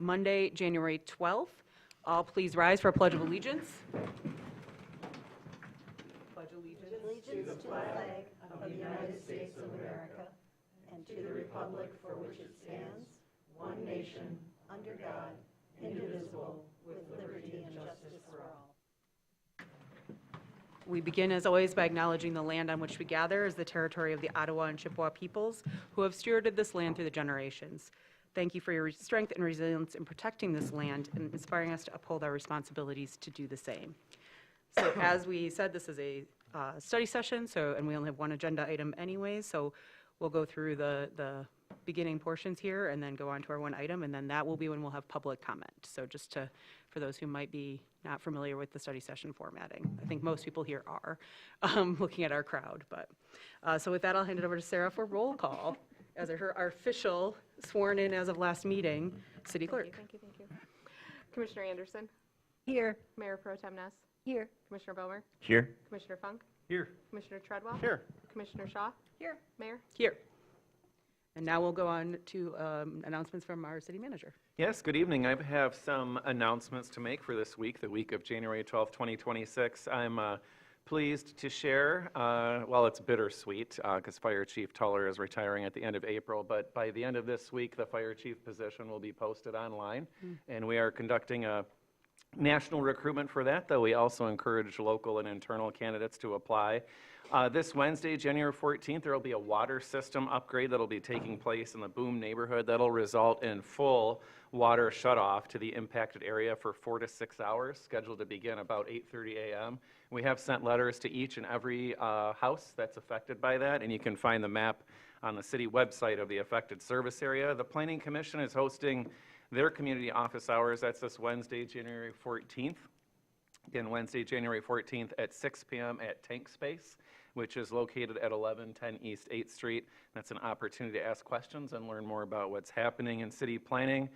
Monday, January 12th. All please rise for a Pledge of Allegiance. Pledge allegiance To the flag of the United States of America and to the republic for which it stands, one nation, under God, indivisible, with liberty and justice for all. We begin, as always, by acknowledging the land on which we gather as the territory of the Ottawa and Chippewa peoples who have stewarded this land through the generations. Thank you for your strength and resilience in protecting this land and inspiring us to uphold our responsibilities to do the same. So as we said, this is a study session, and we only have one agenda item anyways, so we'll go through the beginning portions here and then go on to our one item, and then that will be when we'll have public comment. So just for those who might be not familiar with the study session formatting. I think most people here are, looking at our crowd. So with that, I'll hand it over to Sarah for roll call as our official sworn in as of last meeting, City Clerk. Thank you. Commissioner Anderson? Here. Mayor Pro Tem Ness? Here. Commissioner Bomer? Here. Commissioner Funk? Here. Commissioner Treadwell? Here. Commissioner Shaw? Here. Mayor? Here. And now we'll go on to announcements from our city manager. Yes, good evening. I have some announcements to make for this week, the week of January 12th, 2026. I'm pleased to share, well, it's bittersweet because Fire Chief Tuller is retiring at the end of April, but by the end of this week, the Fire Chief position will be posted online, and we are conducting a national recruitment for that, though we also encourage local and internal candidates to apply. This Wednesday, January 14th, there will be a water system upgrade that will be taking place in the Boom neighborhood that will result in full water shutoff to the impacted area for 4 to 6 hours, scheduled to begin about 8:30 a.m. We have sent letters to each and every house that's affected by that, and you can find the map on the city website of the affected service area. The Planning Commission is hosting their community office hours. That's this Wednesday, January 14th. Again, Wednesday, January 14th at 6 p.m. at Tank Space, which is located at 1110 East 8th Street. That's an opportunity to ask questions and learn more about what's happening in city planning.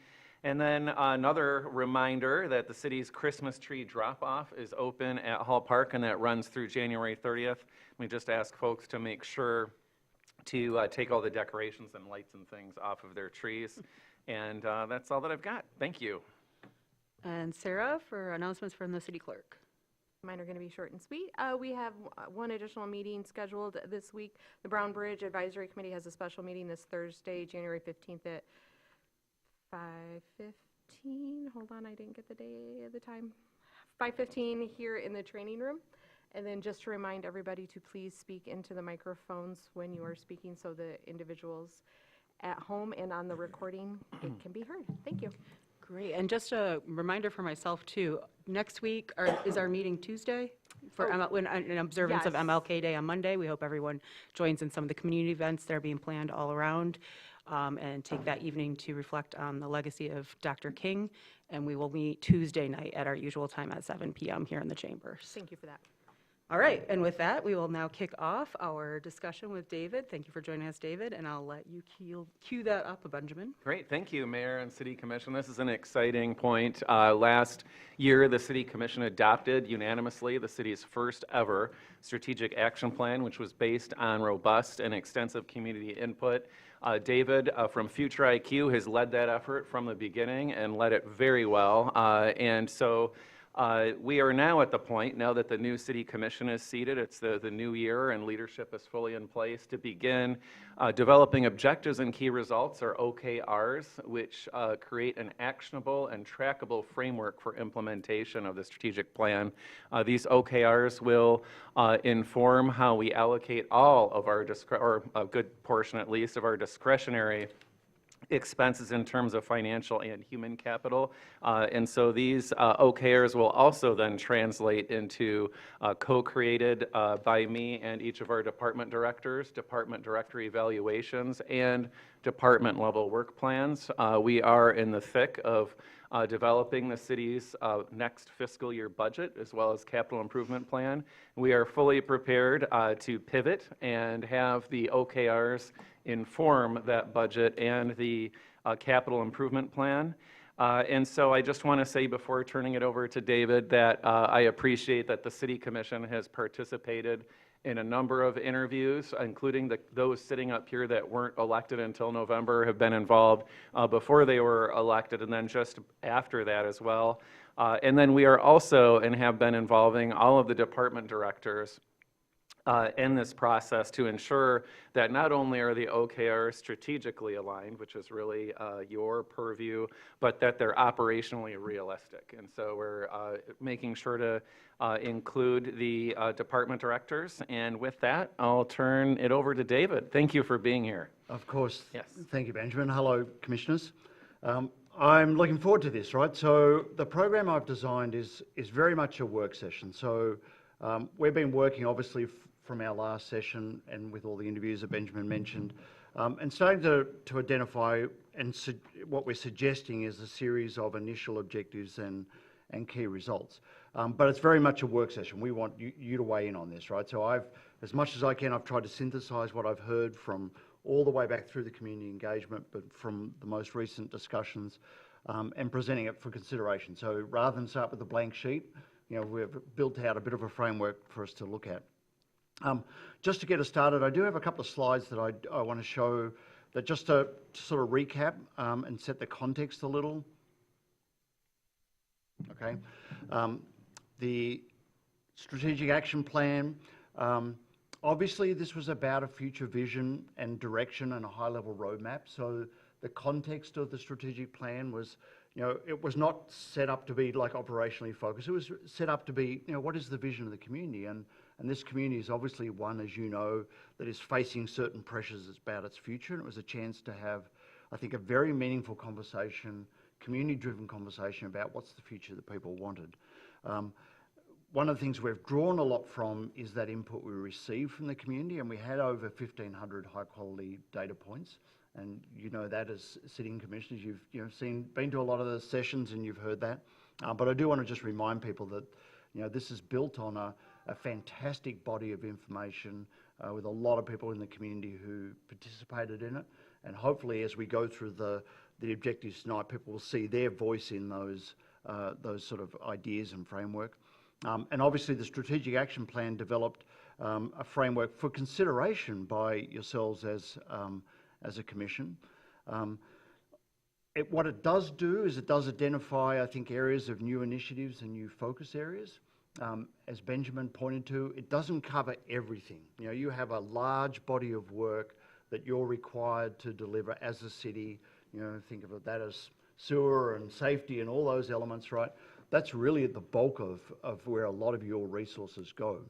And then another reminder that the city's Christmas tree drop-off is open at Hall Park, and that runs through January 30th. We just ask folks to make sure to take all the decorations and lights and things off of their trees. And that's all that I've got. Thank you. And Sarah for announcements from the city clerk. Mine are going to be short and sweet. We have one additional meeting scheduled this week. The Brown Bridge Advisory Committee has a special meeting this Thursday, January 15th at 5:15. Hold on, I didn't get the day of the time. 5:15 here in the training room. And then just to remind everybody to please speak into the microphones when you are speaking so the individuals at home and on the recording, it can be heard. Thank you. Great, and just a reminder for myself too, next week is our meeting Tuesday for in observance of Yes. MLK Day on Monday. We hope everyone joins in some of the community events that are being planned all around and take that evening to reflect on the legacy of Dr. King. And we will meet Tuesday night at our usual time at 7 p.m. here in the chambers. Thank you for that. All right, and with that, we will now kick off our discussion with David. Thank you for joining us, David, and I'll let you cue that up, Benjamin. Great, thank you, Mayor and City Commission. This is an exciting point. Last year, the City Commission adopted unanimously the city's first ever strategic action plan, which was based on robust and extensive community input. David from Future IQ has led that effort from the beginning and led it very well. And so we are now at the point, now that the new City Commission is seated, it's the new year and leadership is fully in place, to begin developing objectives and key results, or OKRs, which create an actionable and trackable framework for implementation of the strategic plan. These OKRs will inform how we allocate all of our, or a good portion at least, of our discretionary expenses in terms of financial and human capital. And so these OKRs will also then translate into co-created by me and each of our department directors, department director evaluations, and department level work plans. We are in the thick of developing the city's next fiscal year budget as well as capital improvement plan. We are fully prepared to pivot and have the OKRs inform that budget and the capital improvement plan. And so I just want to say before turning it over to David that I appreciate that the City Commission has participated in a number of interviews, including those sitting up here that weren't elected until November have been involved before they were elected, and then just after that as well. And then we are also and have been involving all of the department directors in this process to ensure that not only are the OKRs strategically aligned, which is really your purview, but that they're operationally realistic. And so we're making sure to include the department directors. And with that, I'll turn it over to David. Thank you for being here. Of course. Yes. Thank you, Benjamin. Hello, Commissioners. I'm looking forward to this, right? So the program I've designed is very much a work session. So we've been working, obviously, from our last session and with all the interviews that Benjamin mentioned, and starting to identify and what we're suggesting is a series of initial objectives and key results. But it's very much a work session. We want you to weigh in on this, right? So as much as I can, I've tried to synthesize what I've heard from all the way back through the community engagement, but from the most recent discussions, and presenting it for consideration. So rather than start with a blank sheet, we've built out a bit of a framework for us to look at. Just to get us started, I do have a couple of slides that I want to show that just to sort of recap and set the context a little. Okay. The strategic action plan, obviously this was about a future vision and direction and a high-level roadmap. So the context of the strategic plan was, it was not set up to be like operationally focused. It was set up to be, what is the vision of the community? And this community is obviously one, as you know, that is facing certain pressures about its future. And it was a chance to have, I think, a very meaningful conversation, community-driven conversation about what's the future that people wanted. One of the things we've drawn a lot from is that input we received from the community, and we had over 1,500 high-quality data points. And you know that as sitting commissioners, you've been to a lot of the sessions and you've heard that. But I do want to just remind people that this is built on a fantastic body of information with a lot of people in the community who participated in it. And hopefully as we go through the objectives tonight, people will see their voice in those sort of ideas and framework. And obviously the strategic action plan developed a framework for consideration by yourselves as a commission. What it does do is it does identify, I think, areas of new initiatives and new focus areas. As Benjamin pointed to, it doesn't cover everything. You have a large body of work that you're required to deliver as a city. Think of that as sewer and safety and all those elements, right? That's really at the bulk of where a lot of your resources go.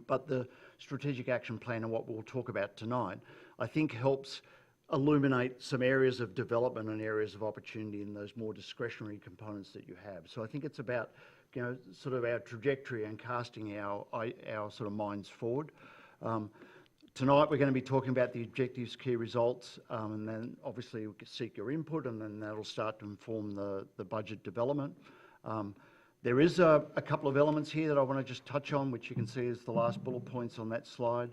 But the strategic action plan and what we'll talk about tonight, I think helps illuminate some areas of development and areas of opportunity in those more discretionary components that you have. So I think it's about sort of our trajectory and casting our sort of minds forward. Tonight we're going to be talking about the objectives, key results, and then obviously we can seek your input, and then that'll start to inform the budget development. There is a couple of elements here that I want to just touch on, which you can see as the last bullet points on that slide.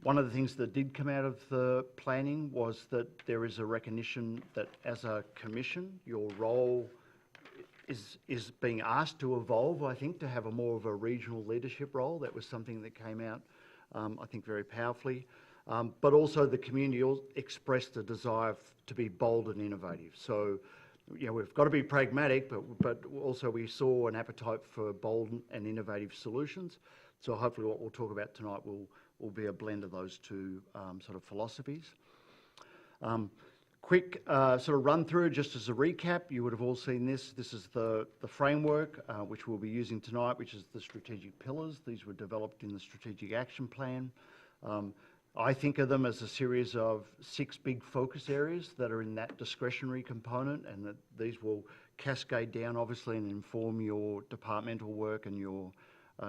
One of the things that did come out of the planning was that there is a recognition that as a commission, your role is being asked to evolve, I think, to have a more of a regional leadership role. That was something that came out, I think, very powerfully. But also the community expressed a desire to be bold and innovative. So, we've got to be pragmatic, but also we saw an appetite for bold and innovative solutions. So hopefully what we'll talk about tonight will be a blend of those two sort of philosophies. Quick sort of run through, just as a recap, you would have all seen this. This is the framework which we'll be using tonight, which is the strategic pillars. These were developed in the strategic action plan. I think of them as a series of 6 big focus areas that are in that discretionary component, and that these will cascade down obviously and inform your departmental work and your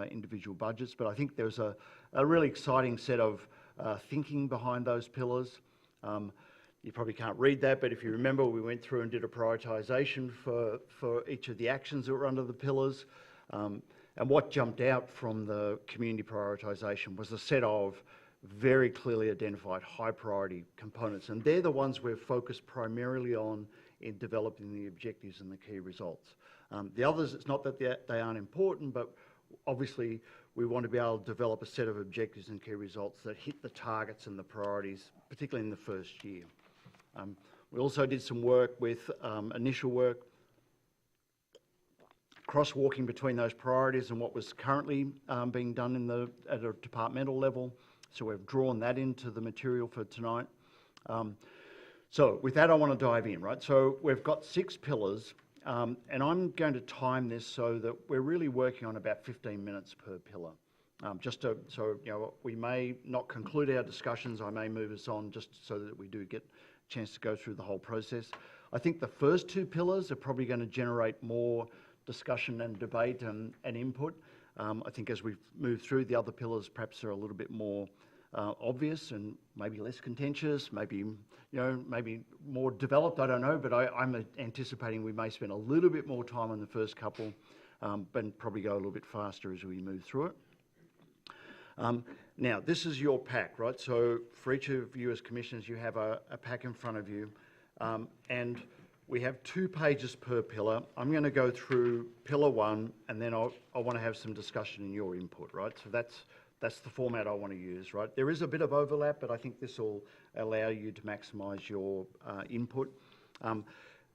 individual budgets. But I think there's a really exciting set of thinking behind those pillars. You probably can't read that, but if you remember, we went through and did a prioritisation for each of the actions that were under the pillars. And what jumped out from the community prioritisation was a set of very clearly identified high priority components. And they're the ones we're focused primarily on in developing the objectives and the key results. The others, it's not that they aren't important, but obviously we want to be able to develop a set of objectives and key results that hit the targets and the priorities, particularly in the first year. We also did some work with initial work, crosswalking between those priorities and what was currently being done at a departmental level. So we've drawn that into the material for tonight. So with that, I want to dive in, right? So we've got 6 pillars, and I'm going to time this so that we're really working on about 15 minutes per pillar. So we may not conclude our discussions. I may move us on just so that we do get a chance to go through the whole process. I think the first 2 pillars are probably going to generate more discussion and debate and input. I think as we move through, the other pillars perhaps are a little bit more obvious and maybe less contentious, maybe more developed, I don't know, but I'm anticipating we may spend a little bit more time on the first couple, but probably go a little bit faster as we move through it. Now, this is your pack, right? So for each of you as commissioners, you have a pack in front of you, and we have 2 pages per pillar. I'm going to go through pillar 1, and then I want to have some discussion in your input, right? So that's the format I want to use, right? There is a bit of overlap, but I think this will allow you to maximise your input.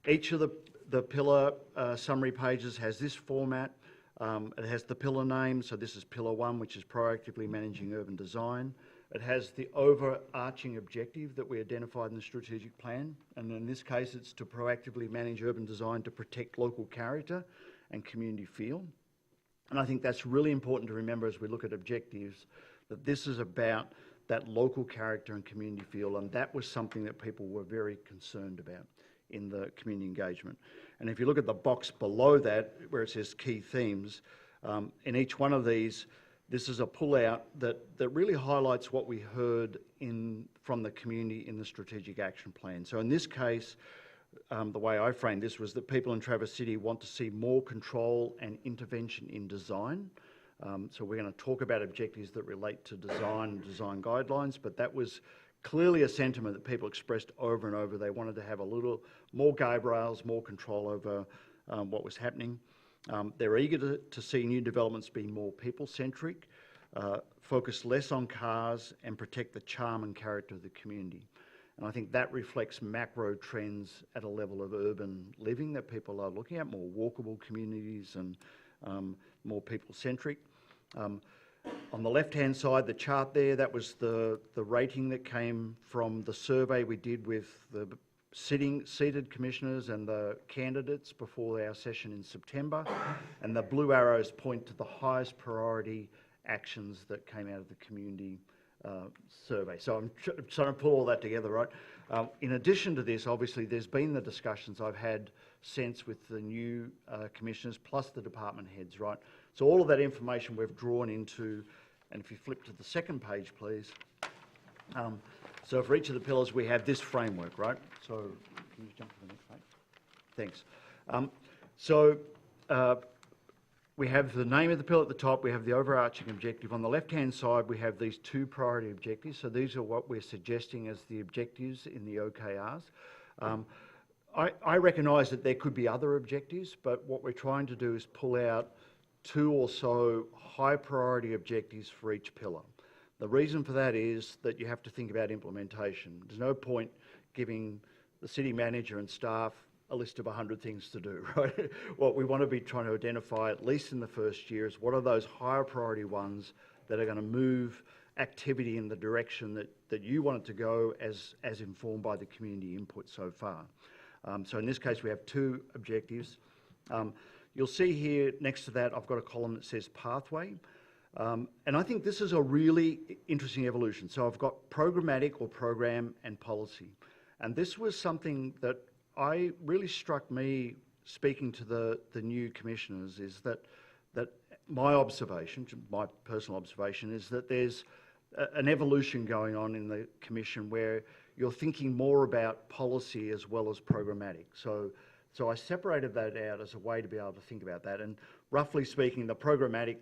Each of the pillar summary pages has this format. It has the pillar name, so this is pillar 1, which is proactively managing urban design. It has the overarching objective that we identified in the strategic plan, and in this case it's to proactively manage urban design to protect local character and community feel. And I think that's really important to remember as we look at objectives, that this is about that local character and community feel, and that was something that people were very concerned about in the community engagement. And if you look at the box below that, where it says key themes, in each one of these, this is a pull-out that really highlights what we heard from the community in the strategic action plan. So in this case, the way I framed this was that people in Traverse City want to see more control and intervention in design. So we're going to talk about objectives that relate to design and design guidelines, but that was clearly a sentiment that people expressed over and over. They wanted to have a little more guardrails, more control over what was happening. They're eager to see new developments be more people-centric, focus less on cars, and protect the charm and character of the community. And I think that reflects macro trends at a level of urban living that people are looking at, more walkable communities and more people-centric. On the left-hand side, the chart there, that was the rating that came from the survey we did with the seated commissioners and the candidates before our session in September. And the blue arrows point to the highest priority actions that came out of the community survey. So I'm trying to pull all that together, right? In addition to this, obviously, there's been the discussions I've had since with the new commissioners, plus the department heads, right? So all of that information we've drawn into, and if you flip to the second page, please. So for each of the pillars, we have this framework, right? So can you jump to the next page? Thanks. We have the name of the pillar at the top, we have the overarching objective. On the left-hand side, we have these 2 priority objectives. So these are what we're suggesting as the objectives in the OKRs. I recognise that there could be other objectives, but what we're trying to do is pull out 2 or so high priority objectives for each pillar. The reason for that is that you have to think about implementation. There's no point giving the city manager and staff a list of 100 things to do, right? What we want to be trying to identify, at least in the first year, is what are those higher priority ones that are going to move activity in the direction that you want it to go as informed by the community input so far. So in this case, we have 2 objectives. You'll see here next to that, I've got a column that says pathway. And I think this is a really interesting evolution. So I've got programmatic or program and policy. And this was something that really struck me speaking to the new commissioners, is that my observation, my personal observation, is that there's an evolution going on in the commission where you're thinking more about policy as well as programmatic. So I separated that out as a way to be able to think about that. And roughly speaking, the programmatic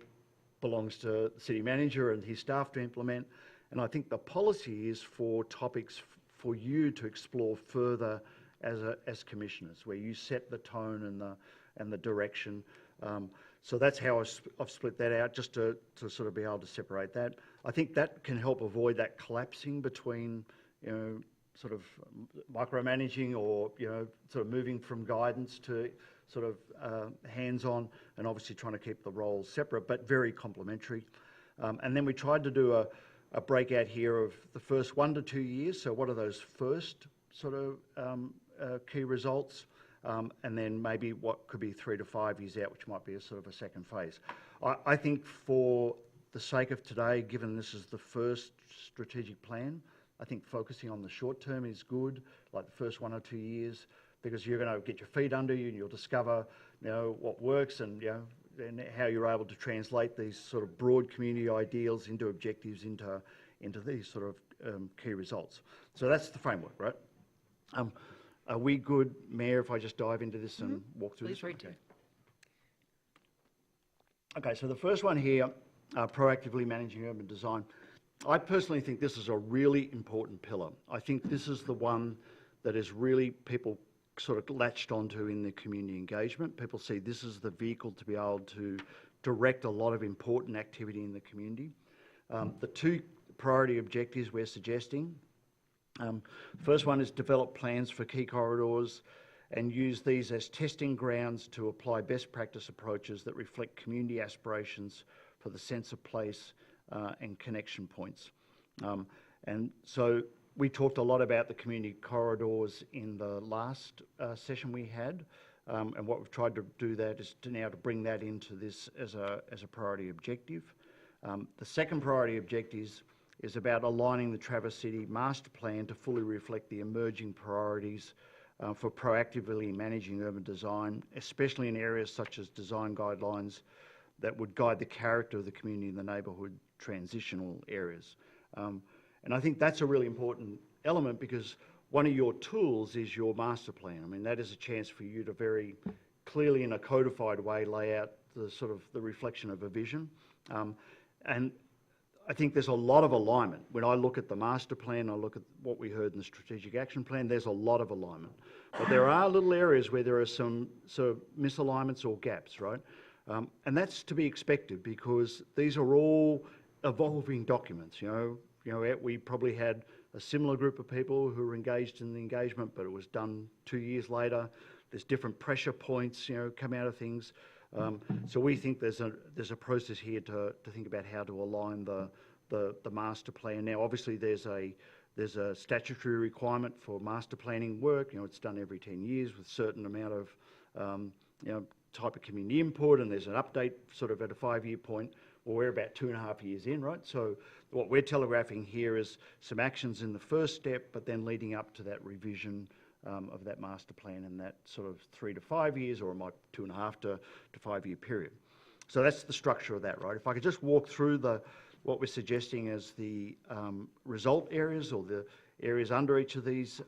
belongs to the city manager and his staff to implement. And I think the policy is for topics for you to explore further as commissioners, where you set the tone and the direction. So that's how I've split that out, just to sort of be able to separate that. I think that can help avoid that collapsing between, sort of micromanaging or, sort of moving from guidance to sort of hands-on, and obviously trying to keep the roles separate, but very complementary. And then we tried to do a breakout here of the first 1 to 2 years. So what are those first sort of key results? And then maybe what could be 3 to 5 years out, which might be a sort of a second phase. I think for the sake of today, given this is the first strategic plan, I think focusing on the short term is good, like the first 1 or 2 years, because you're going to get your feet under you and you'll discover, what works and, and how you're able to translate these sort of broad community ideals into objectives, into these sort of key results. So that's the framework, right? Are we good, Mayor, if I just dive into this and walk through Please, this? right to. Okay, so the first one here, proactively managing urban design. I personally think this is a really important pillar. I think this is the one that is really people sort of latched onto in the community engagement. People see this is the vehicle to be able to direct a lot of important activity in the community. The 2 priority objectives we're suggesting. First one is develop plans for key corridors and use these as testing grounds to apply best practice approaches that reflect community aspirations for the sense of place and connection points. And so we talked a lot about the community corridors in the last session we had, and what we've tried to do that is to bring that into this as a priority objective. The second priority objective is about aligning the Traverse City Master Plan to fully reflect the emerging priorities for proactively managing urban design, especially in areas such as design guidelines that would guide the character of the community in the neighbourhood transitional areas. And I think that's a really important element, because one of your tools is your master plan. I mean, that is a chance for you to very clearly, in a codified way, lay out the sort of the reflection of a vision. And I think there's a lot of alignment. When I look at the master plan, I look at what we heard in the strategic action plan, there's a lot of alignment. But there are little areas where there are some sort of misalignments or gaps, right? And that's to be expected, because these are all evolving documents. We probably had a similar group of people who were engaged in the engagement, but it was done 2 years later. There's different pressure points, come out of things. So we think there's a process here to think about how to align the master plan. Now, obviously, there's a statutory requirement for master planning work. It's done every 10 years with a certain amount of type of community input, and there's an update sort of at a 5-year point. Well, we're about 2.5 years in, right? So what we're telegraphing here is some actions in the first step, but then leading up to that revision of that master plan in that sort of 3 to 5 years, or 2.5 to 5 year period. So that's the structure of that, right? If I could just walk through what we're suggesting as the result areas, or the areas under each of these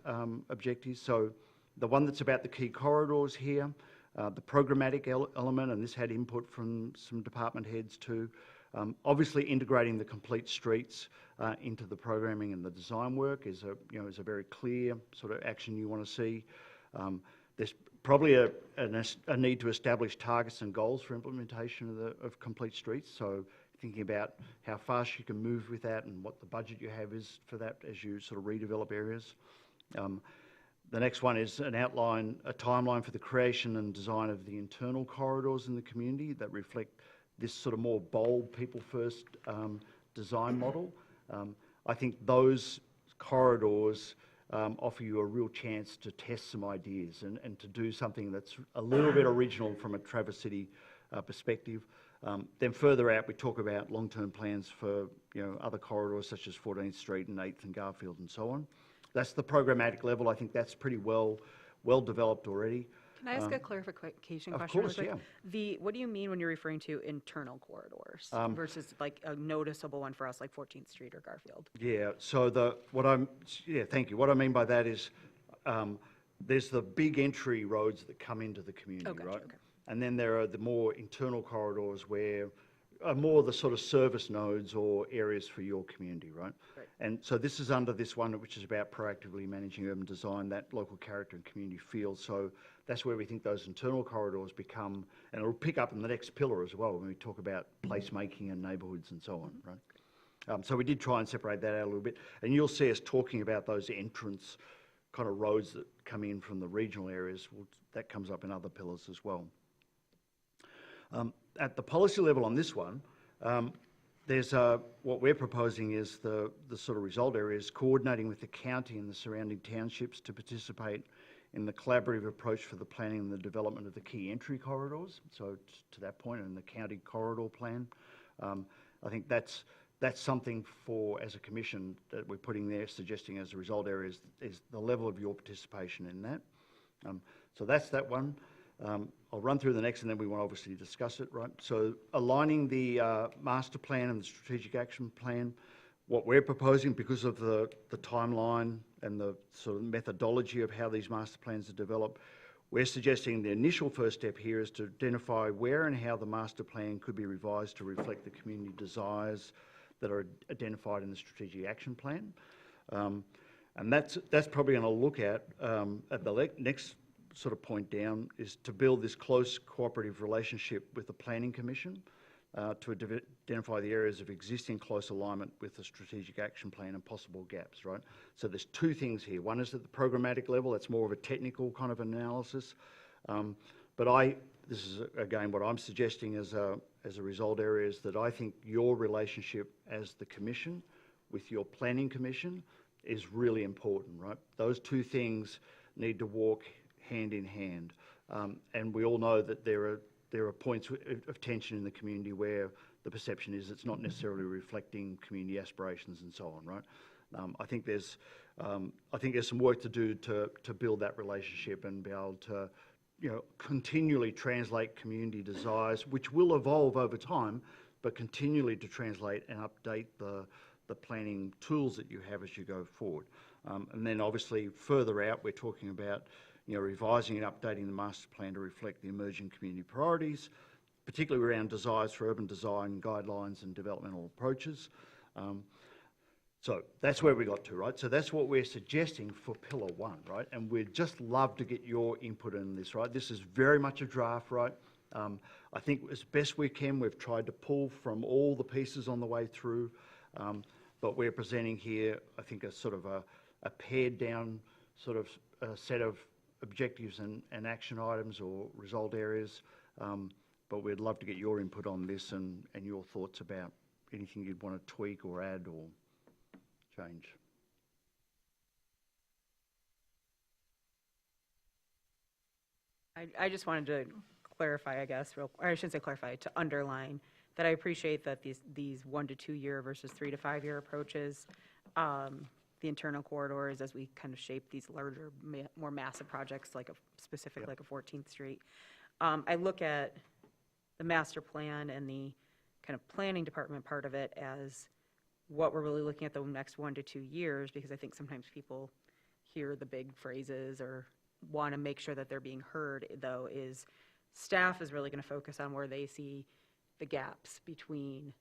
objectives. So the one that's about the key corridors here, the programmatic element, and this had input from some department heads too. Obviously, integrating the complete streets into the programming and the design work is a very clear sort of action you want to see. There's probably a need to establish targets and goals for implementation of complete streets. So thinking about how fast you can move with that and what the budget you have is for that as you sort of redevelop areas. The next one is a timeline for the creation and design of the internal corridors in the community that reflect this sort of more bold, people-first design model. I think those corridors offer you a real chance to test some ideas and to do something that's a little bit original from a Traverse City perspective. Then further out, we talk about long-term plans for other corridors such as 14th Street and 8th and Garfield and so on. That's the programmatic level. I think that's pretty well developed already. Can I ask a clarification of question? course, real quick? What do you mean when you're referring to internal corridors versus like a noticeable one for us, like 14th Street or Garfield? Yeah. So thank you. What I mean by that is, there's the big entry roads that come into the community, Oh, gotcha, right? okay. And then there are the more internal corridors where are more the sort of service nodes or areas for your community, right? Right. And so this is under this one, which is about proactively managing urban design, that local character and community feel. So that's where we think those internal corridors become, and it'll pick up in the next pillar as well when we talk about placemaking and neighbourhoods and so on, right? So we did try and separate that out a little bit, and you'll see us talking about those entrance kind of roads that come in from the regional areas. That comes up in other pillars as well. At the policy level on this one, there's what we're proposing is the sort of result areas coordinating with the county and the surrounding townships to participate in the collaborative approach for the planning and the development of the key entry corridors. So to that point, in the county corridor plan, I think that's something for, as a commission, that we're putting there, suggesting as a result area is the level of your participation in that. So that's that one. I'll run through the next and then we want to obviously discuss it, right? So aligning the master plan and the strategic action plan, what we're proposing, because of the timeline and the sort of methodology of how these master plans are developed, we're suggesting the initial first step here is to identify where and how the master plan could be revised to reflect the community desires that are identified in the strategic action plan. And that's probably going to look at the next sort of point down is to build this close cooperative relationship with the Planning Commission to identify the areas of existing close alignment with the strategic action plan and possible gaps, right? So there's two things here. One is at the programmatic level, that's more of a technical kind of analysis. But this is again what I'm suggesting as a result area is that I think your relationship as the Commission with your Planning Commission is really important, right? Those two things need to walk hand in hand. And we all know that there are points of tension in the community where the perception is it's not necessarily reflecting community aspirations and so on, right? I think there's some work to do to build that relationship and be able to, continually translate community desires, which will evolve over time, but continually to translate and update the planning tools that you have as you go forward. And then obviously further out, we're talking about revising and updating the master plan to reflect the emerging community priorities, particularly around desires for urban design guidelines and developmental approaches. So that's where we got to, right? So that's what we're suggesting for Pillar 1, right? And we'd just love to get your input in this, right? This is very much a draft, right? I think as best we can, we've tried to pull from all the pieces on the way through, but we're presenting here, I think, a sort of a pared down sort of set of objectives and action items or result areas, but we'd love to get your input on this and your thoughts about anything you'd want to tweak or add or change. I just wanted to clarify, I guess, or I shouldn't say clarify, to underline that I appreciate that these 1 to 2 year versus 3 to 5 year approaches, the internal corridors as we kind of shape these larger, more massive projects like like a 14th Street. I look at the master plan and the kind of planning department part of it as what we're really looking at the next 1 to 2 years, because I think sometimes people hear the big phrases or want to make sure that they're being heard, though, is staff is really going to focus on where they see the gaps between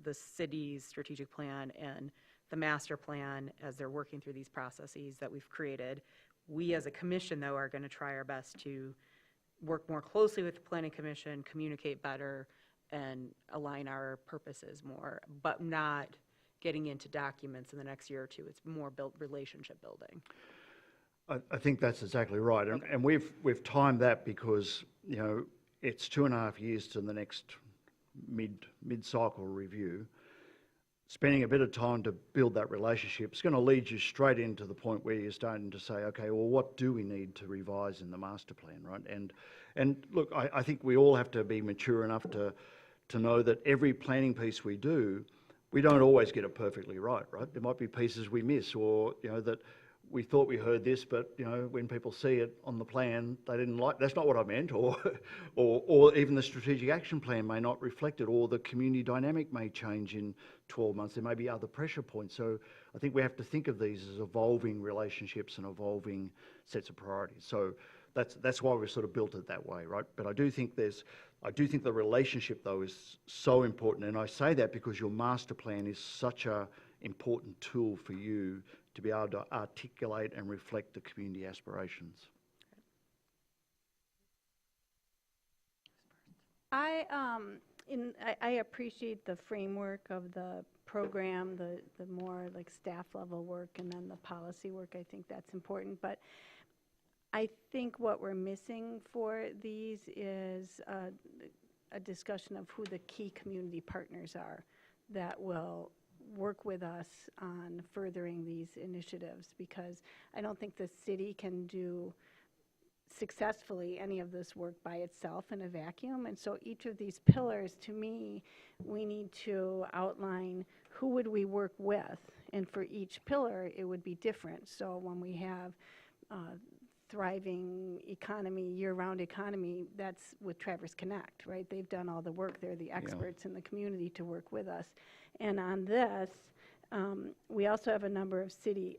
the city's strategic plan and the master plan as they're working through these processes that we've created. We as a commission, though, are going to try our best to work more closely with the Planning Commission, communicate better, and align our purposes more, but not getting into documents in the next year or two. It's more relationship building. I think that's exactly right, and we've timed that because it's 2.5 years to the next mid-cycle review. Spending a bit of time to build that relationship is going to lead you straight into the point where you're starting to say, okay, well, what do we need to revise in the master plan, right? And look, I think we all have to be mature enough to know that every planning piece we do, we don't always get it perfectly right? There might be pieces we miss, or that we thought we heard this, but when people see it on the plan, they didn't like. That's not what I meant, or even the strategic action plan may not reflect it, or the community dynamic may change in 12 months. There may be other pressure points. So I think we have to think of these as evolving relationships and evolving sets of priorities. So that's why we've sort of built it that way, right? But I do think the relationship though is so important, and I say that because your master plan is such a important tool for you to be able to articulate and reflect the community aspirations. I appreciate the framework of the program, the more like staff level work and then the policy work. I think that's important. But I think what we're missing for these is a discussion of who the key community partners are that will work with us on furthering these initiatives, because I don't think the city can do successfully any of this work by itself in a vacuum. And so each of these pillars, to me, we need to outline who would we work with, and for each pillar it would be different. So when we have thriving economy, year-round economy, that's with Traverse Connect, right? They've done all the work. They're the experts in the community to work with us. And on this, we also have a number of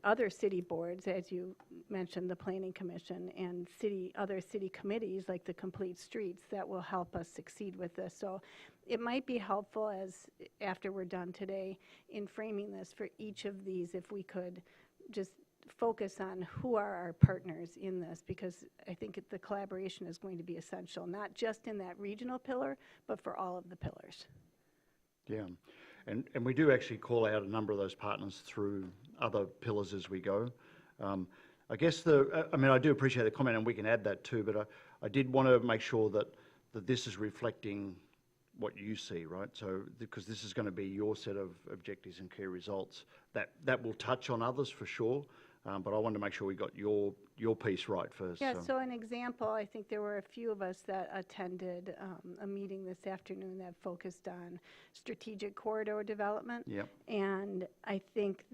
other city boards, as you mentioned, the Planning Commission, and other city committees like the Complete Streets that will help us succeed with this. So it might be helpful after we're done today in framing this for each of these, if we could just focus on who are our partners in this, because I think the collaboration is going to be essential, not just in that regional pillar, but for all of the pillars. Yeah, and we do actually call out a number of those partners through other pillars as we go. I guess I do appreciate the comment, and we can add that too, but I did want to make sure that this is reflecting what you see, right? So, because this is going to be your set of objectives and key results, that will touch on others for sure, but I wanted to make sure we got your piece right first. Yeah, so an example, I think there were a few of us that attended a meeting this afternoon that focused on strategic corridor development. Yep. And I think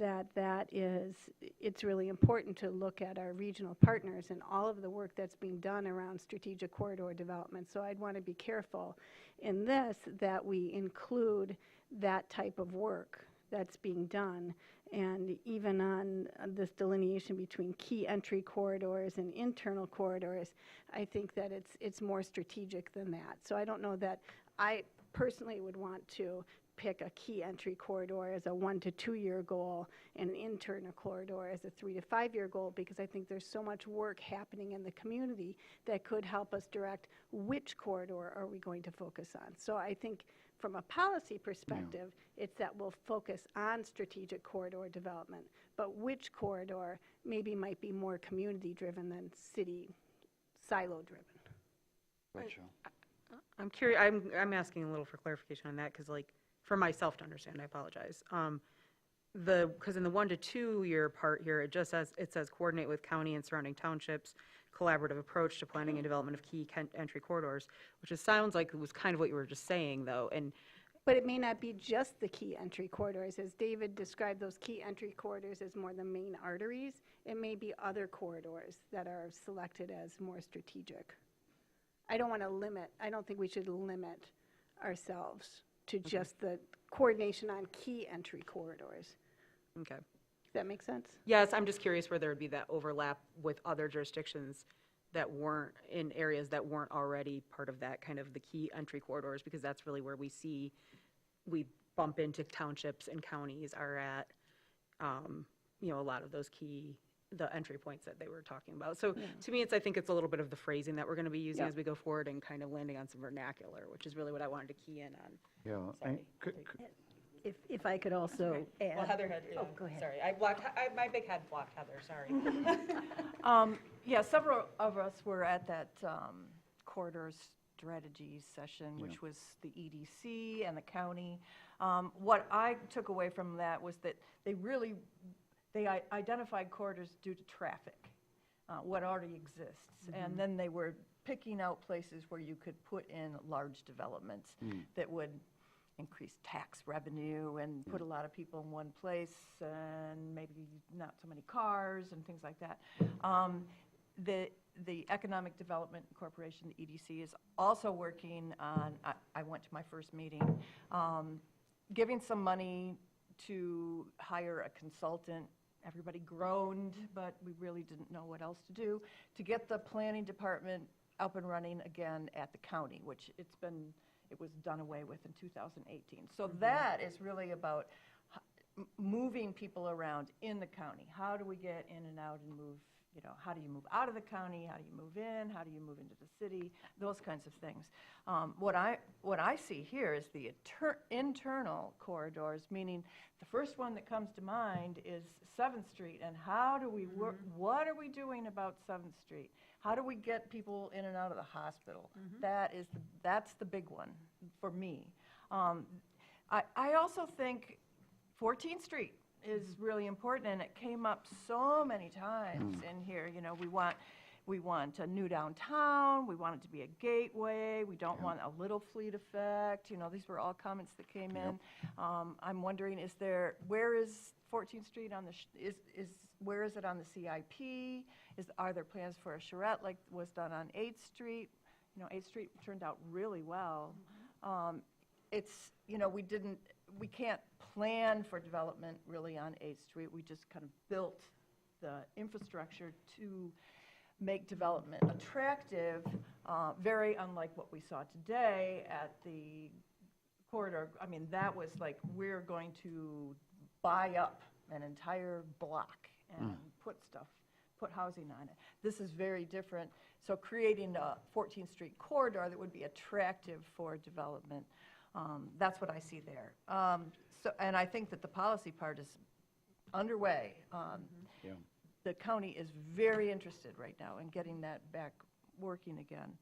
it's really important to look at our regional partners and all of the work that's being done around strategic corridor development. So I'd want to be careful in this that we include that type of work that's being done. And even on this delineation between key entry corridors and internal corridors, I think that it's more strategic than that. So I don't know that I personally would want to pick a key entry corridor as a 1 to 2 year goal and an internal corridor as a 3 to 5 year goal, because I think there's so much work happening in the community that could help us direct which corridor are we going to focus on. So I think from a policy perspective, it's that we'll focus on strategic corridor development, but which corridor maybe might be more community-driven than city silo-driven. Rachel. I'm curious, I'm asking a little for clarification on that, because like, for myself to understand, I apologize. Because in the 1 to 2 year part here, it says coordinate with county and surrounding townships, collaborative approach to planning and development of key entry corridors, which sounds like it was kind of what you were just saying, though. But it may not be just the key entry corridors. As David described those key entry corridors as more the main arteries, it may be other corridors that are selected as more strategic. I don't think we should limit ourselves to just the coordination on key entry corridors. Okay. Does that make sense? Yes, I'm just curious where there would be that overlap with other jurisdictions that weren't in areas that weren't already part of that kind of the key entry corridors, because that's really where we bump into townships and counties are at, a lot of those the entry points that they were talking about. So to me, I think it's a little bit of the phrasing that we're going to be using as we go forward and kind of landing on some vernacular, which is really what I wanted to key in on. Yeah. Sorry. And If I could also add. Well, Heather had, Oh, go ahead. sorry, my big head blocked Heather, sorry. Yeah, several of us were at that corridor strategy session, which was the EDC and the county. What I took away from that was that they identified corridors due to traffic, what already exists. And then they were picking out places where you could put in large developments that would increase tax revenue and put a lot of people in one place and maybe not so many cars and things like that. The Economic Development Corporation, the EDC, is also working on, I went to my first meeting, giving some money to hire a consultant. Everybody groaned, but we really didn't know what else to do, to get the planning department up and running again at the county, which it was done away with in 2018. So that is really about moving people around in the county. How do we get in and out and move you know, how do you move out of the county? How do you move in? How do you move into the city? Those kinds of things. What I see here is the internal corridors, meaning the first one that comes to mind is 7th Street, and how do we work, what are we doing about 7th Street? How do we get people in and out of the hospital? That's the big one for me. I also think 14th Street is really important, and it came up so many times in here. You know, we want a new downtown, we want it to be a gateway, we don't want a little fleet effect. You know, these were all comments that came in. I'm wondering, where is 14th Street on the, where is it on the CIP? Are there plans for a charrette like was done on 8th Street? You know, 8th Street turned out really well. It's, you know, we can't plan for development really on 8th Street. We just kind of built the infrastructure to make development attractive, very unlike what we saw today at the corridor. I mean, that was like, we're going to buy up an entire block and put housing on it. This is very different. So creating a 14th Street corridor that would be attractive for development, that's what I see there. And I think that the policy part is underway. The county is very interested right now in getting that back working again.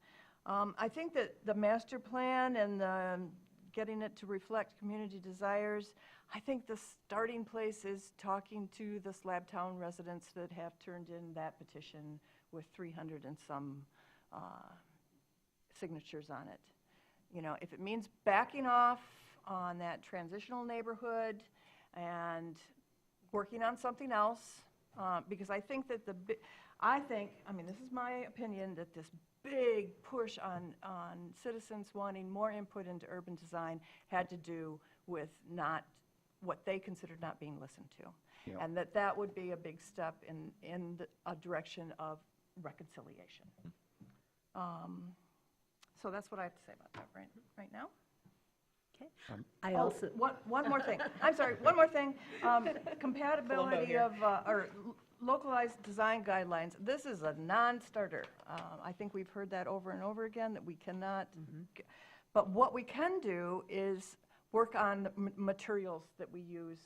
I think that the master plan and getting it to reflect community desires, I think the starting place is talking to the Slabtown residents that have turned in that petition with 300 and some signatures on it. You know, if it means backing off on that transitional neighborhood and working on something else, because I think that I mean, this is my opinion, that this big push on citizens wanting more input into urban design had to do with what they considered not being listened to. And that would be a big step in a direction of reconciliation. So that's what I have to say about that right now. Okay. I also, One more thing. I'm sorry, one more thing. Compatibility of, or localized design guidelines. This is a non-starter. I think we've heard that over and over again, that we cannot, but what we can do is work on the materials that we use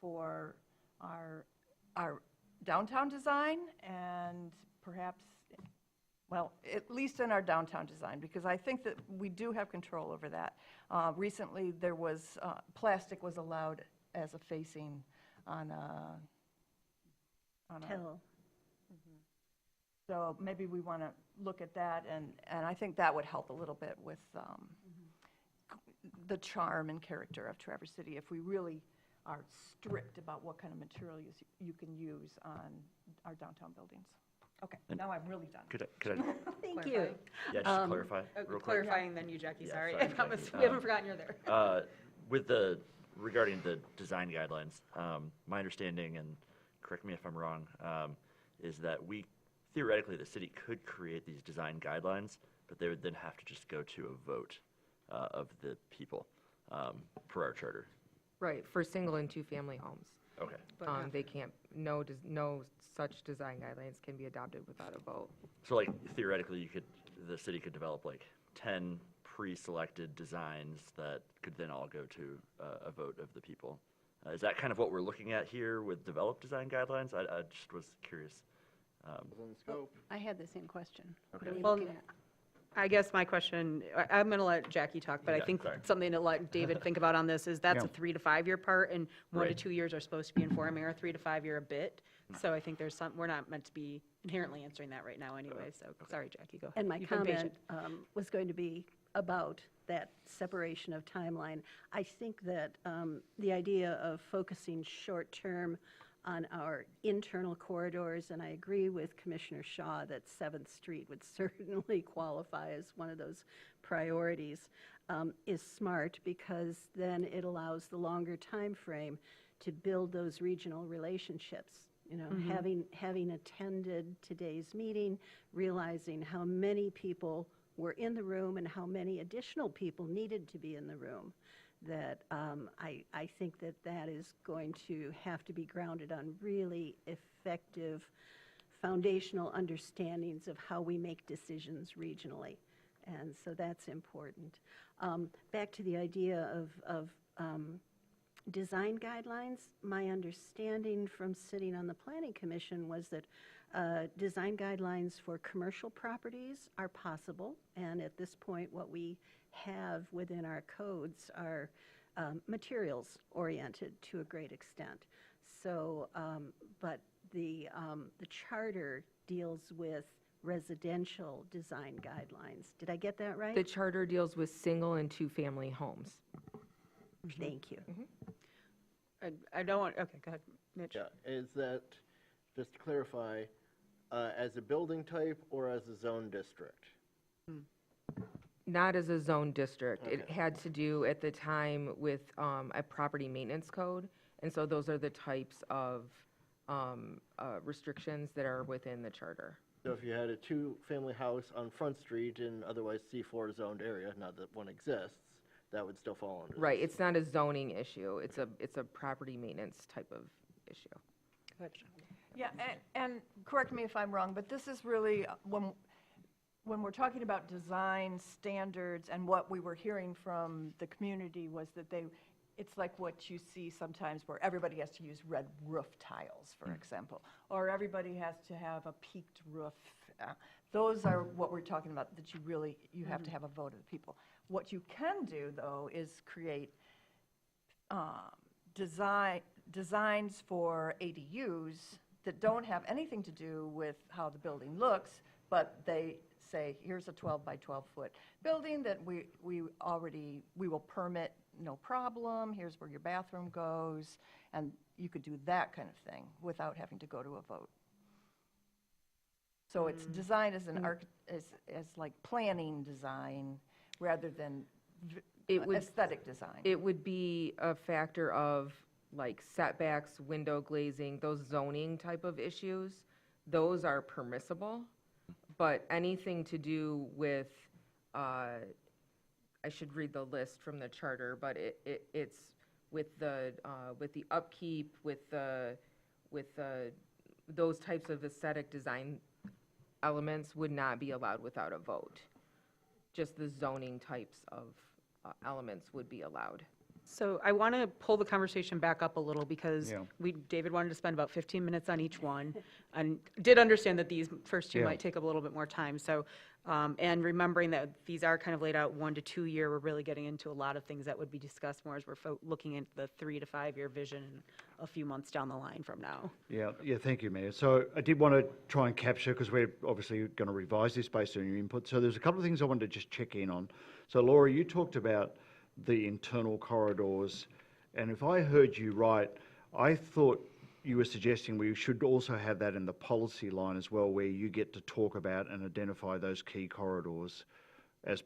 for our downtown design, and perhaps, well, at least in our downtown design, because I think that we do have control over that. Recently, there was, plastic was allowed as a facing on a tell. So maybe we want to look at that, and I think that would help a little bit with the charm and character of Traverse City if we really are strict about what kind of material you can use on our downtown buildings. Okay, now I'm really done. Could I Thank you. yeah, just clarify real quick? Clarifying then you, Jackie, Yeah, sorry. sorry, I promise, Jackie. we haven't forgotten you're there. Regarding the design guidelines, my understanding, and correct me if I'm wrong, is that theoretically, the city could create these design guidelines, but they would then have to just go to a vote of the people per our charter. Right, for single and two-family homes. Okay. They can't, no such design guidelines can be adopted without a vote. So like theoretically, the city could develop like 10 pre-selected designs that could then all go to a vote of the people. Is that kind of what we're looking at here with developed design guidelines? I just was curious. I had the same question. What Okay. are we Well, looking at? I guess my question, I'm going to let Jackie talk, but I Yeah, think sorry. something to let David think about on this is that's a Yeah. 3 to 5 year part, and 1 to Right. 2 years are supposed to be informing, or 3 to 5 year a bit. So I think we're not meant to be inherently answering that right now anyway, so, sorry, Jackie, go ahead. And my You've been comment patient. was going to be about that separation of timeline. I think that the idea of focusing short-term on our internal corridors, and I agree with Commissioner Shaw that 7th Street would certainly qualify as one of those priorities, is smart, because then it allows the longer time frame to build those regional relationships. You know, having attended today's meeting, realizing how many people were in the room and how many additional people needed to be in the room, that I think that is going to have to be grounded on really effective foundational understandings of how we make decisions regionally. And so that's important. Back to the idea of design guidelines, my understanding from sitting on the Planning Commission was that design guidelines for commercial properties are possible, and at this point, what we have within our codes are materials-oriented to a great extent. So, but the charter deals with residential design guidelines. Did I get that right? The charter deals with single and two-family homes. Thank you. I don't want, okay, go ahead, Mitch. Yeah, is that, just to clarify, as a building type or as a zone district? Not as a zone district. It Okay. had to do at the time with a property maintenance code, and so those are the types of restrictions that are within the charter. So if you had a two-family house on Front Street in otherwise C4 zoned area, not that one exists, that would still fall under this. Right, it's not a zoning issue, it's a property maintenance type of issue. Go ahead, Sean. Yeah, and correct me if I'm wrong, but this is really, when we're talking about design standards, and what we were hearing from the community was that it's like what you see sometimes where everybody has to use red roof tiles, for example, or everybody has to have a peaked roof. Those are what we're talking about, that you have to have a vote of the people. What you can do, though, is create designs for ADUs that don't have anything to do with how the building looks, but they say, here's a 12 by 12 foot building that we will permit, no problem, here's where your bathroom goes, and you could do that kind of thing without having to go to a vote. So it's designed as as like planning design rather than aesthetic design. It would be a factor of like setbacks, window glazing, those zoning type of issues. Those are permissible, but anything to do with, I should read the list from the charter, but it's with the upkeep, with those types of aesthetic design elements would not be allowed without a vote. Just the zoning types of elements would be allowed. So I want to pull the conversation back up a little because Yeah. David wanted to spend about 15 minutes on each one, and did understand that these first two Yeah. might take up a little bit more time. So, and remembering that these are kind of laid out 1 to 2 year, we're really getting into a lot of things that would be discussed more as we're looking at the 3 to 5 year vision a few months down the line from now. Yeah, thank you, Mayor. So I did want to try and capture, because we're obviously going to revise this based on your input. So there's a couple of things I wanted to just check in on. So Laura, you talked about the internal corridors, and if I heard you right, I thought you were suggesting we should also have that in the policy line as well, where you get to talk about and identify those key corridors as,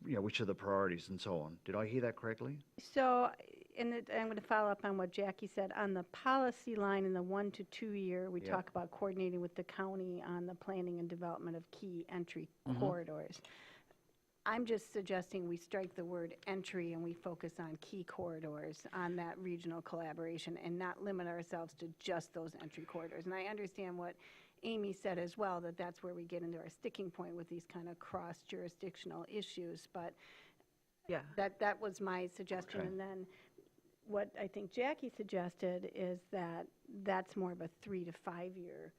which are the priorities and so on. Did I hear that correctly? So, I'm going to follow up on what Jackie said. On the policy line in the 1 to 2 year, we Yeah. talk about coordinating with the county on the planning and development of key entry corridors. I'm just suggesting we strike the word entry and we focus on key corridors on that regional collaboration and not limit ourselves to just those entry corridors. And I understand what Amy said as well, that that's where we get into our sticking point with these kind of cross-jurisdictional issues, but Yeah. that was my suggestion. Okay. And then what I think Jackie suggested is that that's more of a 3 to 5 year.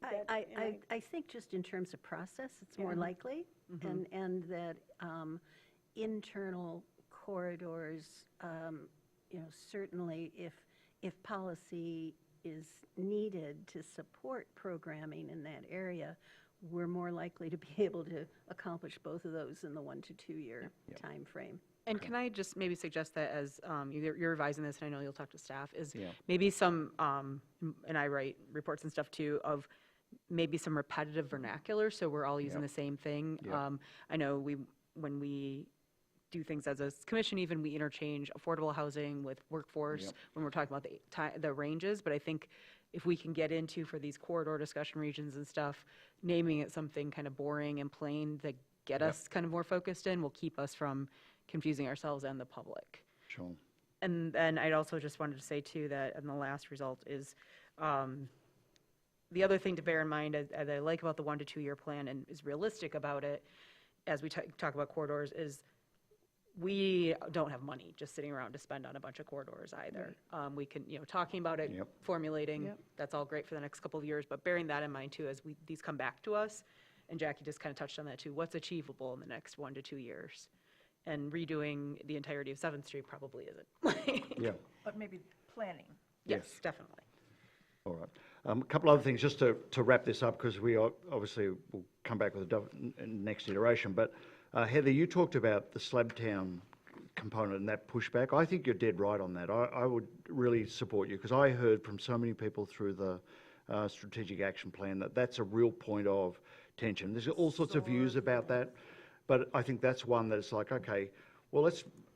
I think just in terms of process, it's more likely, and that internal corridors, certainly if policy is needed to support programming in that area, we're more likely to be able to accomplish both of those in the 1 to 2 year time frame. And can I just maybe suggest that as you're revising this, and I know you'll talk to staff, is Yeah. maybe some, and I write reports and stuff too, of maybe some repetitive vernacular, so we're all using Yep. the same thing. Yep. I know when we do things as a commission, even we interchange affordable housing with workforce Yep. when we're talking about the ranges, but I think if we can get into, for these corridor discussion regions and stuff, naming it something kind of boring and plain that get Yep. us kind of more focused in, will keep us from confusing ourselves and the public. Sure. And then I'd also just wanted to say too that, and the last result is, the other thing to bear in mind, as I like about the 1 to 2 year plan and is realistic about it, as we talk about corridors, is we don't have money just sitting around to spend on a bunch of corridors either. We can, talking about it, Yep. formulating, Yep. that's all great for the next couple of years, but bearing that in mind too, as these come back to us, and Jackie just kind of touched on that too, what's achievable in the next 1 to 2 years? And redoing the entirety of 7th Street probably isn't. Yeah. But maybe planning. Yes, definitely. All right. A couple other things just to wrap this up, because we obviously will come back with a next iteration. But Heather, you talked about the Slabtown component and that pushback. I think you're dead right on that. I would really support you, because I heard from so many people through the strategic action plan that that's a real point of tension. There's all sorts of views about that, but I think that's one that it's like, okay, well,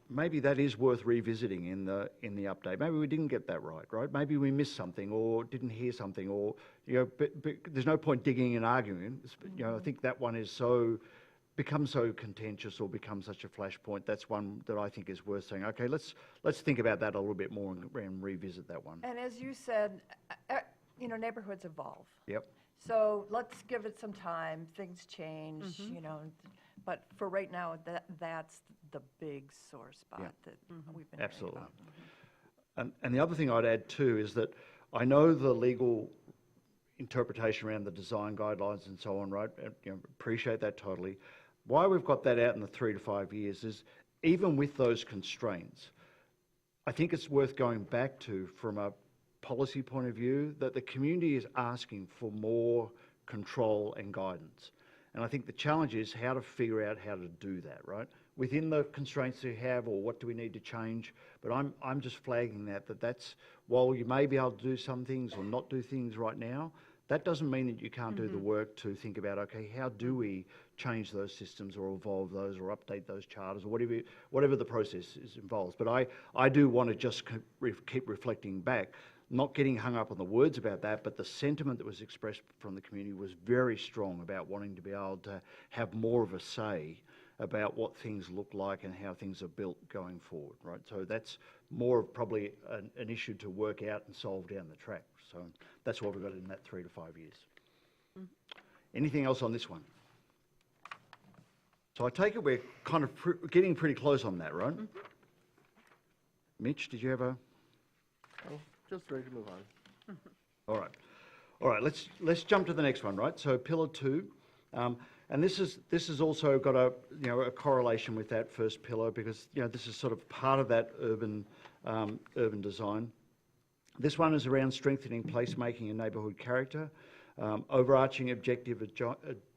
maybe that is worth revisiting in the update. Maybe we didn't get that right? Maybe we missed something or didn't hear something, or but there's no point digging and arguing. I think that one is becomes so contentious or becomes such a flashpoint. That's one that I think is worth saying, okay, let's think about that a little bit more and revisit that one. And as you said, neighborhoods evolve. Yep. So let's give it some time. Things change, but for right now, that's the big sore spot Yeah. that we've been hearing Absolutely. about. And the other thing I'd add too is that I know the legal interpretation around the design guidelines and so on, right? Appreciate that totally. Why we've got that out in the 3 to 5 years is, even with those constraints, I think it's worth going back to, from a policy point of view, that the community is asking for more control and guidance. And I think the challenge is how to figure out how to do that, right? Within the constraints you have, or what do we need to change? But I'm just flagging that's, while you may be able to do some things or not do things right now, that doesn't mean that you can't do the work to think about, okay, how do we change those systems or evolve those or update those charters or whatever the process involves. But I do want to just keep reflecting back, not getting hung up on the words about that, but the sentiment that was expressed from the community was very strong about wanting to be able to have more of a say about what things look like and how things are built going forward, right? So that's more of probably an issue to work out and solve down the track. So that's what we've got in that 3 to 5 years. Anything else on this one? So I take it we're kind of getting pretty close on that, right? Mitch, did you have a? Oh, just ready to move on. All right. Let's jump to the next one, right? So Pillar 2, and this has also got a correlation with that first pillar, because this is sort of part of that urban design. This one is around strengthening placemaking and neighbourhood character. Overarching objective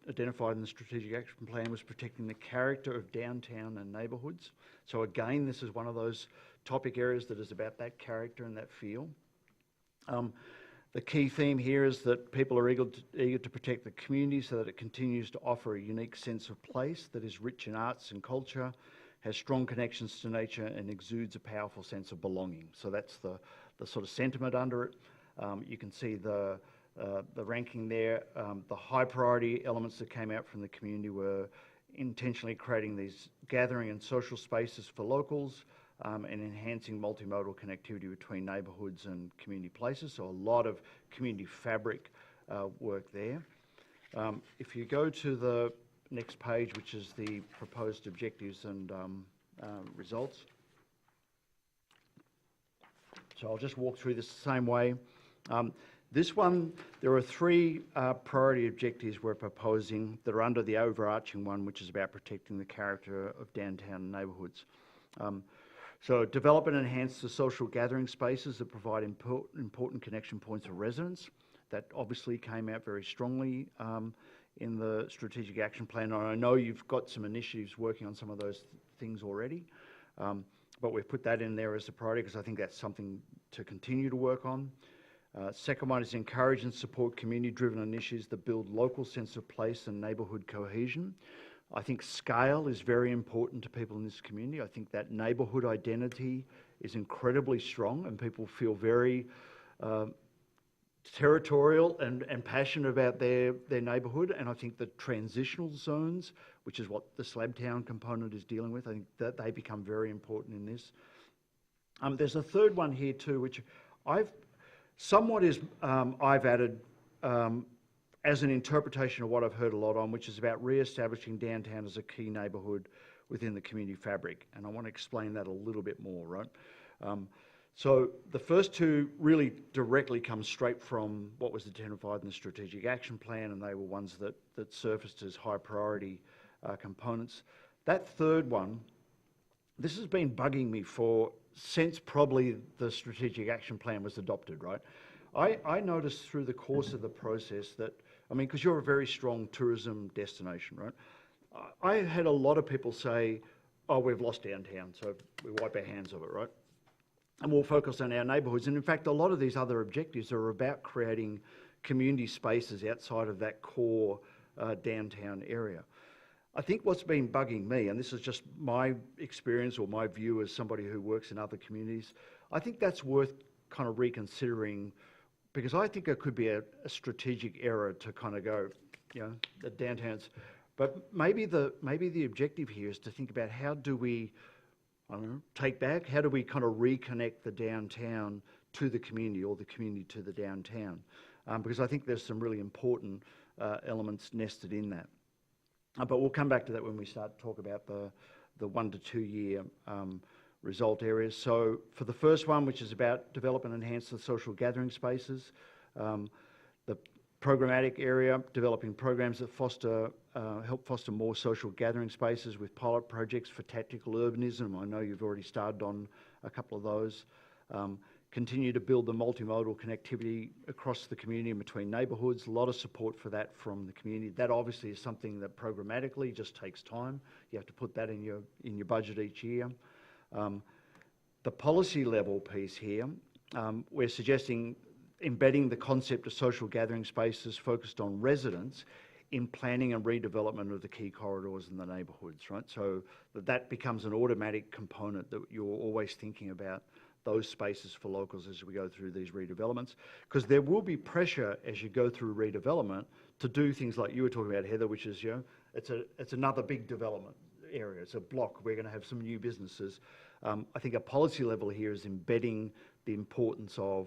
identified in the Strategic Action Plan was protecting the character of downtown and neighbourhoods. So again, this is one of those topic areas that is about that character and that feel. The key theme here is that people are eager to protect the community so that it continues to offer a unique sense of place that is rich in arts and culture, has strong connections to nature, and exudes a powerful sense of belonging. So that's the sort of sentiment under it. You can see the ranking there. The high priority elements that came out from the community were intentionally creating these gathering and social spaces for locals, and enhancing multimodal connectivity between neighbourhoods and community places. So a lot of community fabric work there. If you go to the next page, which is the proposed objectives and results. So I'll just walk through this the same way. This one, there are 3 priority objectives we're proposing that are under the overarching one, which is about protecting the character of downtown neighbourhoods. So develop and enhance the social gathering spaces that provide important connection points for residents. That obviously came out very strongly in the Strategic Action Plan. And I know you've got some initiatives working on some of those things already, but we've put that in there as a priority because I think that's something to continue to work on. Second one is encourage and support community-driven initiatives that build local sense of place and neighbourhood cohesion. I think scale is very important to people in this community. I think that neighbourhood identity is incredibly strong and people feel very territorial and passionate about their neighbourhood. And I think the transitional zones, which is what the Slabtown component is dealing with, I think that they become very important in this. There's a third one here too, which I've added as an interpretation of what I've heard a lot on, which is about re-establishing downtown as a key neighbourhood within the community fabric. And I want to explain that a little bit more, right? So the first two really directly come straight from what was identified in the strategic action plan, and they were ones that surfaced as high priority components. That third one, this has been bugging me since probably the strategic action plan was adopted, right? I noticed through the course of the process that, I mean, because you're a very strong tourism destination, right? I had a lot of people say, oh, we've lost downtown, so we wipe our hands of it, right? And we'll focus on our neighbourhoods. And in fact, a lot of these other objectives are about creating community spaces outside of that core downtown area. I think what's been bugging me, and this is just my experience or my view as somebody who works in other communities, I think that's worth kind of reconsidering, because I think it could be a strategic error to kind of go, you know, the downtowns. But maybe the objective here is to think about how do we, I don't know, take back, how do we kind of reconnect the downtown to the community, or the community to the downtown? Because I think there's some really important elements nested in that. But we'll come back to that when we start to talk about the 1 to 2 year result areas. So for the first one, which is about develop and enhance the social gathering spaces, the programmatic area, developing programs that help foster more social gathering spaces with pilot projects for tactical urbanism. I know you've already started on a couple of those. Continue to build the multimodal connectivity across the community and between neighbourhoods. A lot of support for that from the community. That obviously is something that programmatically just takes time. You have to put that in your budget each year. The policy level piece here, we're suggesting embedding the concept of social gathering spaces focused on residents in planning and redevelopment of the key corridors in the neighbourhoods, right? So that becomes an automatic component that you're always thinking about those spaces for locals as we go through these redevelopments, because there will be pressure as you go through redevelopment to do things like you were talking about, Heather, which is, you know, it's another big development area. It's a block. We're going to have some new businesses. I think a policy level here is embedding the importance of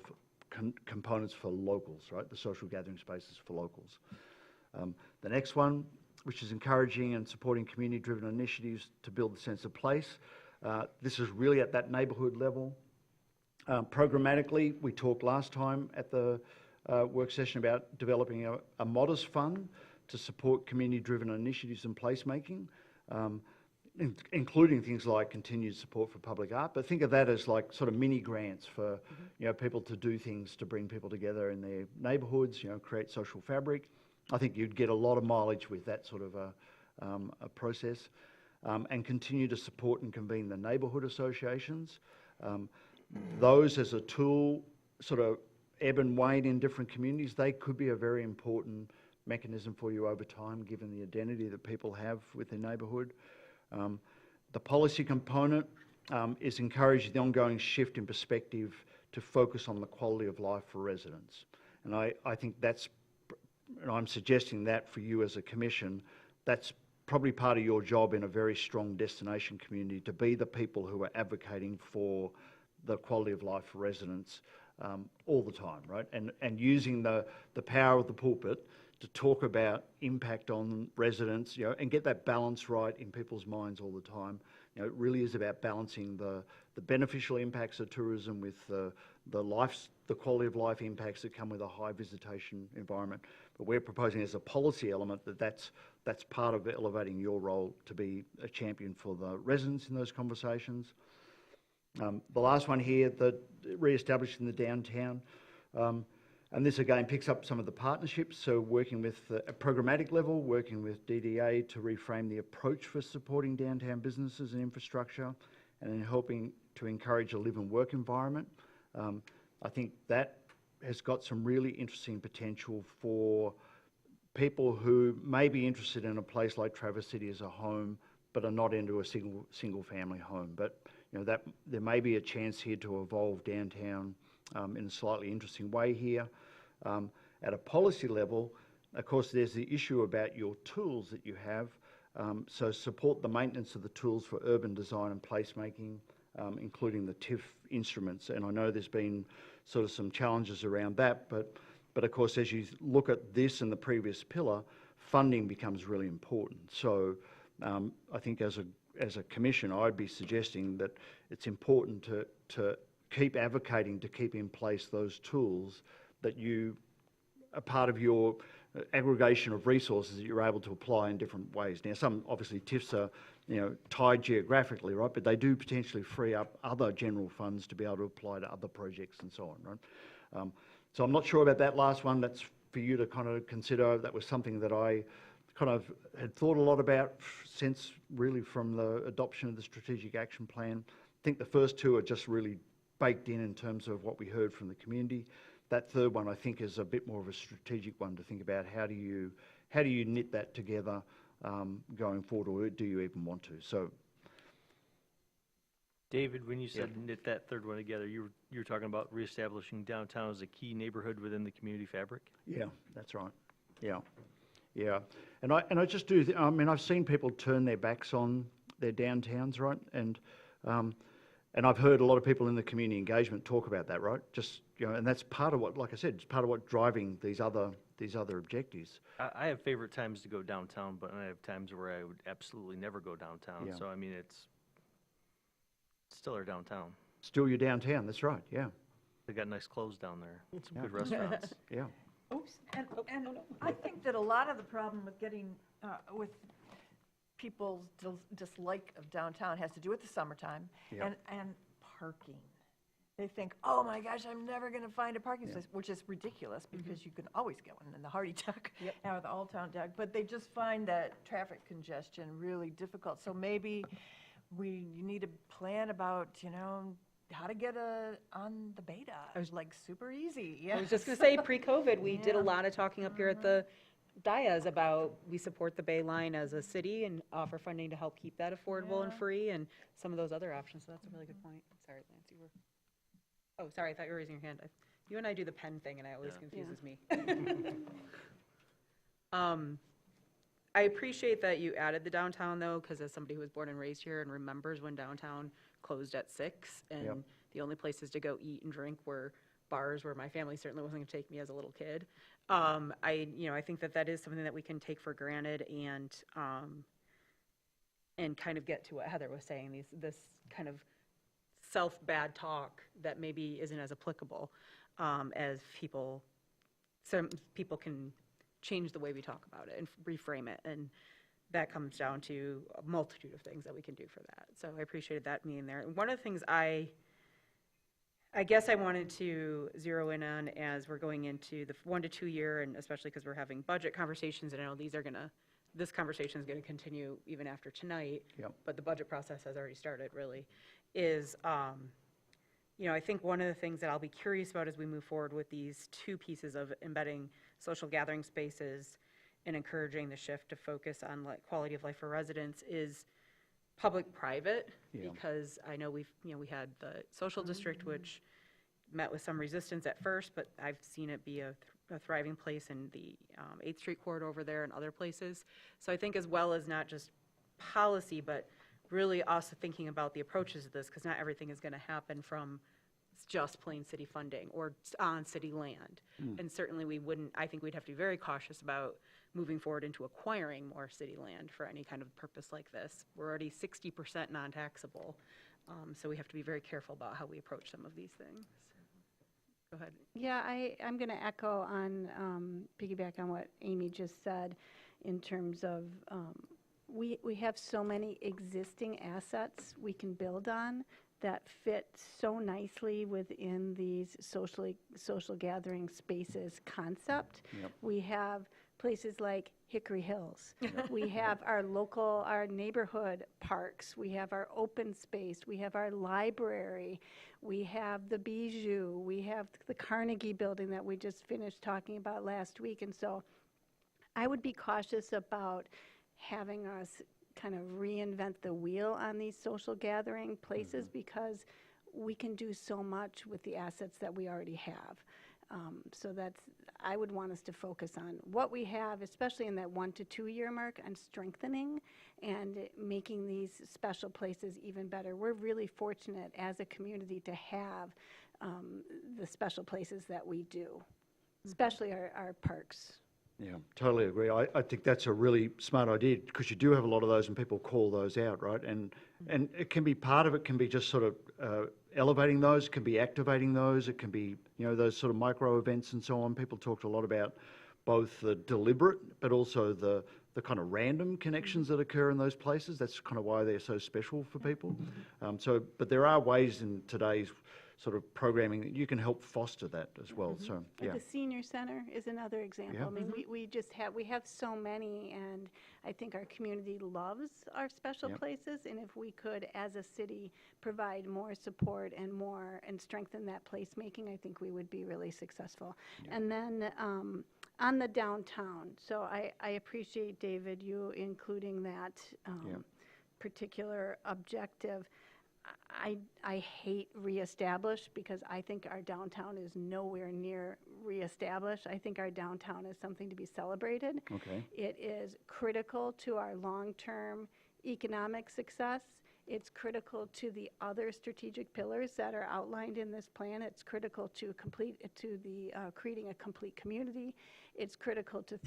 components for locals, right? The social gathering spaces for locals. The next one, which is encouraging and supporting community-driven initiatives to build a sense of place. This is really at that neighbourhood level. Programmatically, we talked last time at the work session about developing a modest fund to support community-driven initiatives and placemaking, including things like continued support for public art. But think of that as like sort of mini grants for you know, people to do things to bring people together in their neighbourhoods, you know, create social fabric. I think you'd get a lot of mileage with that sort of a process, and continue to support and convene the neighbourhood associations. Those as a tool sort of ebb and wane in different communities. They could be a very important mechanism for you over time, given the identity that people have with their neighbourhood. The policy component is encouraging the ongoing shift in perspective to focus on the quality of life for residents. And I think that's, and I'm suggesting that for you as a commission, that's probably part of your job in a very strong destination community, to be the people who are advocating for the quality of life for residents all the time, right? And using the power of the pulpit to talk about impact on residents, you know, and get that balance right in people's minds all the time. You know, it really is about balancing the beneficial impacts of tourism with the quality of life impacts that come with a high visitation environment. But we're proposing as a policy element that's part of elevating your role to be a champion for the residents in those conversations. The last one here, the re-establishing the downtown. And this again picks up some of the partnerships. So working with a programmatic level, working with DDA to reframe the approach for supporting downtown businesses and infrastructure, and then helping to encourage a live and work environment. I think that has got some really interesting potential for people who may be interested in a place like Traverse City as a home, but are not into a single family home. But you know, that there may be a chance here to evolve downtown in a slightly interesting way here. At a policy level, of course, there's the issue about your tools that you have. So support the maintenance of the tools for urban design and placemaking, including the TIF instruments. And I know there's been sort of some challenges around that, but But of course, as you look at this and the previous pillar, funding becomes really important. So I think as a commission, I'd be suggesting that it's important to keep advocating to keep in place those tools that you are part of your aggregation of resources that you're able to apply in different ways. Now, some obviously TIFs are, tied geographically, right? But they do potentially free up other general funds to be able to apply to other projects and so on, right? So I'm not sure about that last one. That's for you to kind of consider. That was something that I kind of had thought a lot about since really from the adoption of the strategic action plan. I think the first two are just really baked in terms of what we heard from the community. That third one, I think, is a bit more of a strategic one to think about. How do you knit that together going forward, or do you even want to? So, David, when you said knit that third one together, you were talking about reestablishing downtown as a key neighborhood within the community fabric? yeah, that's right. Yeah. And I just do. I mean, I've seen people turn their backs on their downtowns, right? And I've heard a lot of people in the community engagement talk about that, right? Just, and that's part of what, like I said, it's part of what driving these other objectives. I have favorite times to go downtown, but I have times where I would absolutely never go downtown. Yeah. So, I mean, it's still our downtown. Still your downtown, that's right, yeah. They got nice clothes down there, some Yeah. good restaurants. Yeah. Oops, and I think that a lot of the problem with getting, with people's dislike of downtown has to do with the summertime Yeah. and parking. They think, oh my gosh, I'm never going to find a parking space, which is ridiculous because you can always get one in the Hardy Duck or the Old Town Duck, but they just find that traffic congestion really difficult. So maybe you need to plan about, how to get on the Beta, like super easy. I was just going to say, pre-COVID, we did a lot of talking up here at the Dias about we support the Bay Line as a city and offer funding to help keep that affordable and free and some of those other options. So that's a really good point. Sorry, Lance, you were. Oh, sorry, I thought you were raising your hand. You and I do the pen thing, and it always confuses me. I appreciate that you added the downtown, though, because as somebody who was born and raised here and remembers when downtown closed at 6, and the only places to go eat and drink were bars where my family certainly wasn't going to take me as a little kid. I think that is something that we can take for granted and kind of get to what Heather was saying, this kind of self-bad talk that maybe isn't as applicable as some people can change the way we talk about it and reframe it. And that comes down to a multitude of things that we can do for that. So I appreciated that being there. And one of the things I guess I wanted to zero in on as we're going into the 1 to 2 year, and especially because we're having budget conversations, and I know this conversation is going to continue even after tonight, but the budget process has already started, really, is, I think one of the things that I'll be curious about as we move forward with these two pieces of embedding social gathering spaces and encouraging the shift to focus on quality of life for residents is public-private, because I know we had the social district, which met with some resistance at first, but I've seen it be a thriving place in the 8th Street corridor over there and other places. So I think as well as not just policy, but really also thinking about the approaches to this, because not everything is going to happen from just plain city funding or on city land. And certainly I think we'd have to be very cautious about moving forward into acquiring more city land for any kind of purpose like this. We're already 60% non-taxable, so we have to be very careful about how we approach some of these things. Go ahead. Yeah, I'm going to echo on, piggyback on what Amy just said in terms of we have so many existing assets we can build on that fit so nicely within these social gathering spaces concept. We have places like Hickory Hills. We have our neighborhood parks. We have our open space. We have our library. We have the Bijou. We have the Carnegie building that we just finished talking about last week. And so I would be cautious about having us kind of reinvent the wheel on these social gathering places because we can do so much with the assets that we already have. So I would want us to focus on what we have, especially in that 1 to 2 year mark, on strengthening and making these special places even better. We're really fortunate as a community to have the special places that we do. especially our parks. Yeah, totally agree. I think that's a really smart idea because you do have a lot of those and people call those out, right? And it can be part of it can be just sort of elevating those, can be activating those, it can be, those sort of micro events and so on. People talked a lot about both the deliberate but also the kind of random connections that occur in those places. That's kind of why they're so special for people. But there are ways in today's sort of programming that you can help foster that as well. So, yeah. The senior center is another example. Yeah. I mean, we have so many, and I think our community loves our special Yep. places, and if we could, as a city, provide more support and strengthen that placemaking, I think we would be really successful. And then, on the downtown, so I appreciate, David, you including that particular objective. I hate reestablish because I think our downtown is nowhere near reestablished. I think our downtown is something to be celebrated. Okay. It is critical to our long-term economic success. It's critical to the other strategic pillars that are outlined in this plan. It's critical to creating a complete community. It's critical to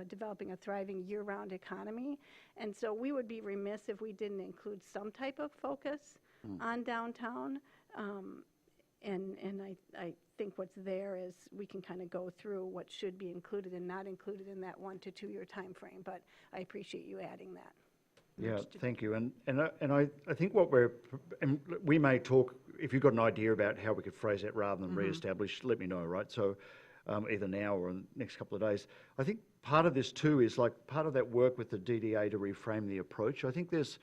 developing a thriving year-round economy. And so we would be remiss if we didn't include some type of focus on downtown. And I think what's there is we can kind of go through what should be included and not included in that 1 to 2 year time frame. But I appreciate you adding that. Yeah, thank you. And I think and we may talk, if you've got an idea about how we could phrase that rather than reestablish, let me know, right? So either now or in the next couple of days. I think part of this too is like part of that work with the DDA to reframe the approach. I think there is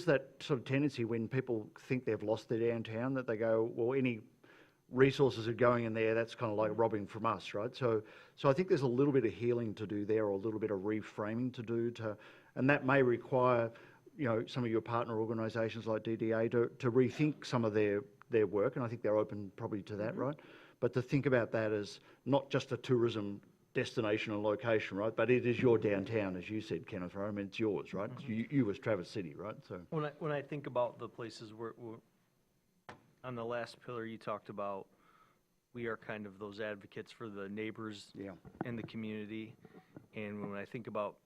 that sort of tendency when people think they've lost their downtown that they go, well, any resources are going in there, that's kind of like robbing from us, right? So I think there's a little bit of healing to do there or a little bit of reframing to do and that may require, some of your partner organisations like DDA to rethink some of their work, and I think they're open probably to that, right? But to think about that as not just a tourism destination and location, right? But it is your downtown, as you said, Kenneth, right? I mean, it's yours, right? You as Traverse City, right? So When I think about the places where on the last pillar you talked about, we are kind of those advocates for the neighbors in the community. And when I think about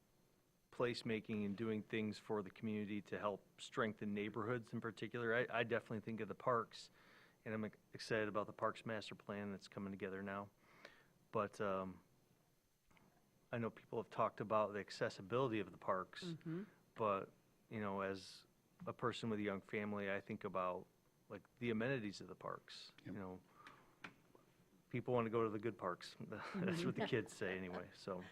placemaking and doing things for the community to help strengthen neighborhoods in particular, I definitely think of the parks. And I'm excited about the Parks Master Plan that's coming together now. But I know people have talked about the accessibility of the parks. But, as a person with a young family, I think about like the amenities of the parks. People want to go to the good parks. That's what the kids say anyway. So,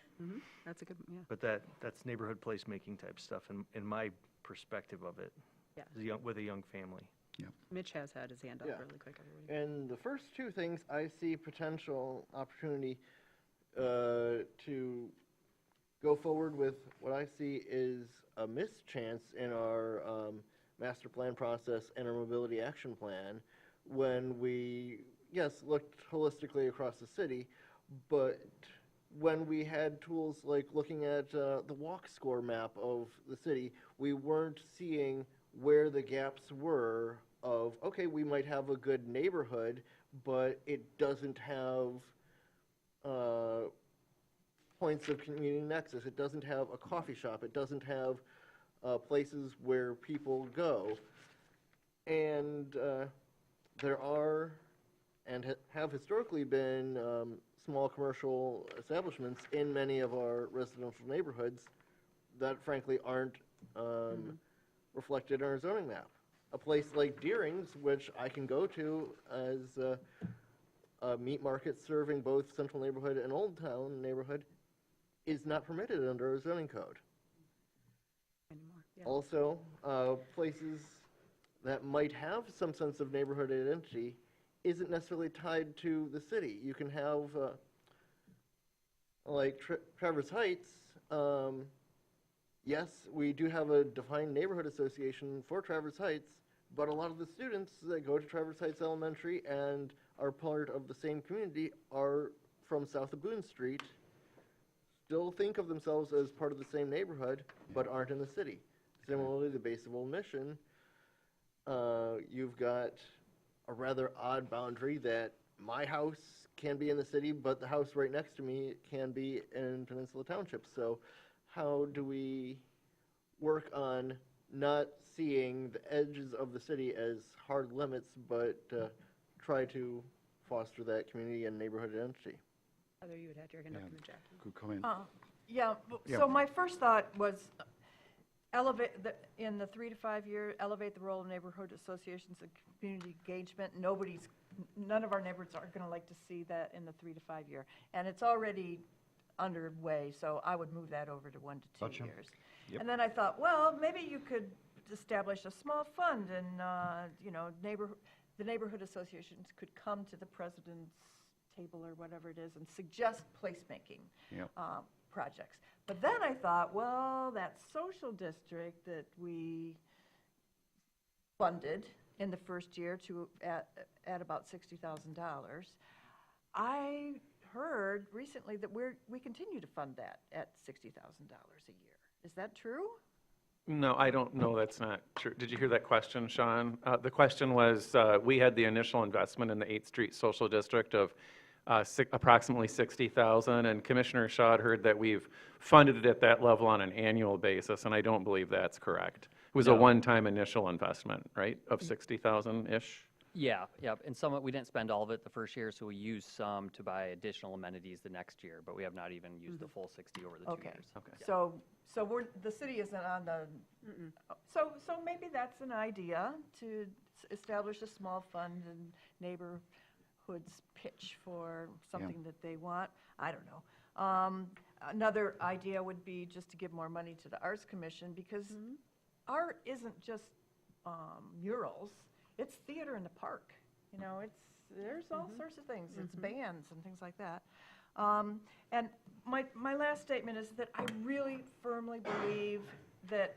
That's a good, but that's neighborhood placemaking type stuff in my perspective of it. Yeah. With a young family. Mitch has had his hand up Yeah. really quick. Everybody. And the first two things, I see potential opportunity to go forward with what I see is a missed chance in our master plan process and our mobility action plan when we, looked holistically across the city, but when we had tools like looking at the walk score map of the city, we weren't seeing where the gaps were of, okay, we might have a good neighborhood, but it doesn't have points of community nexus. It doesn't have a coffee shop. It doesn't have places where people go. And there are and have historically been small commercial establishments in many of our residential neighborhoods that frankly aren't reflected in our zoning map. A place like Deering's, which I can go to as a meat market serving both Central Neighborhood and Old Town Neighborhood, is not permitted under our zoning code. Anymore. Yeah. Also, places that might have some sense of neighborhood identity isn't necessarily tied to the city. You can have, like Traverse Heights, yes, we do have a defined neighborhood association for Traverse Heights, but a lot of the students that go to Traverse Heights Elementary and are part of the same community are from south of Boone Street, still think of themselves as part of the same neighborhood, but aren't in the city. Similarly, the base of Old Mission, you've got a rather odd boundary that my house can be in the city, but the house right next to me can be in Peninsula Township. So how do we work on not seeing the edges of the city as hard limits, but try to foster that community and neighborhood identity? Heather, you had your hand up in the Jackie. Good comment. Yeah, so my first thought was in the 3 to 5 year, elevate the role of neighborhood associations and community engagement. None of our neighbors are going to like to see that in the 3 to 5 year. And it's already underway, so I would move that over to 1 to 2 Gotcha. years. And then I thought, well, maybe you could establish a small fund and, the neighborhood associations could come to the president's table or whatever it is and suggest placemaking Yep. projects. But then I thought, well, that social district that we funded in the first year at about $60,000, I heard recently that we continue to fund that at $60,000 a year. Is that true? No, I don't know, that's not true. Did you hear that question, Sean? The question was, we had the initial investment in the 8th Street Social District of approximately $60,000, and Commissioner Shaw had heard that we've funded it at that level on an annual basis, and I don't believe that's correct. It was a one-time initial investment, right, of $60,000-ish? Yeah, and some, we didn't spend all of it the first year, so we used some to buy additional amenities the next year, but we have not even used the full 60 over the 2 Okay. years. Okay. So the city isn't on the, so maybe that's an idea to establish a small fund and neighborhoods pitch for something that they want. I don't know. Another idea would be just to give more money to the Arts Commission, because art isn't just murals. It's theater in the park. There's all sorts of things. It's bands and things like that. And my last statement is that I really firmly believe that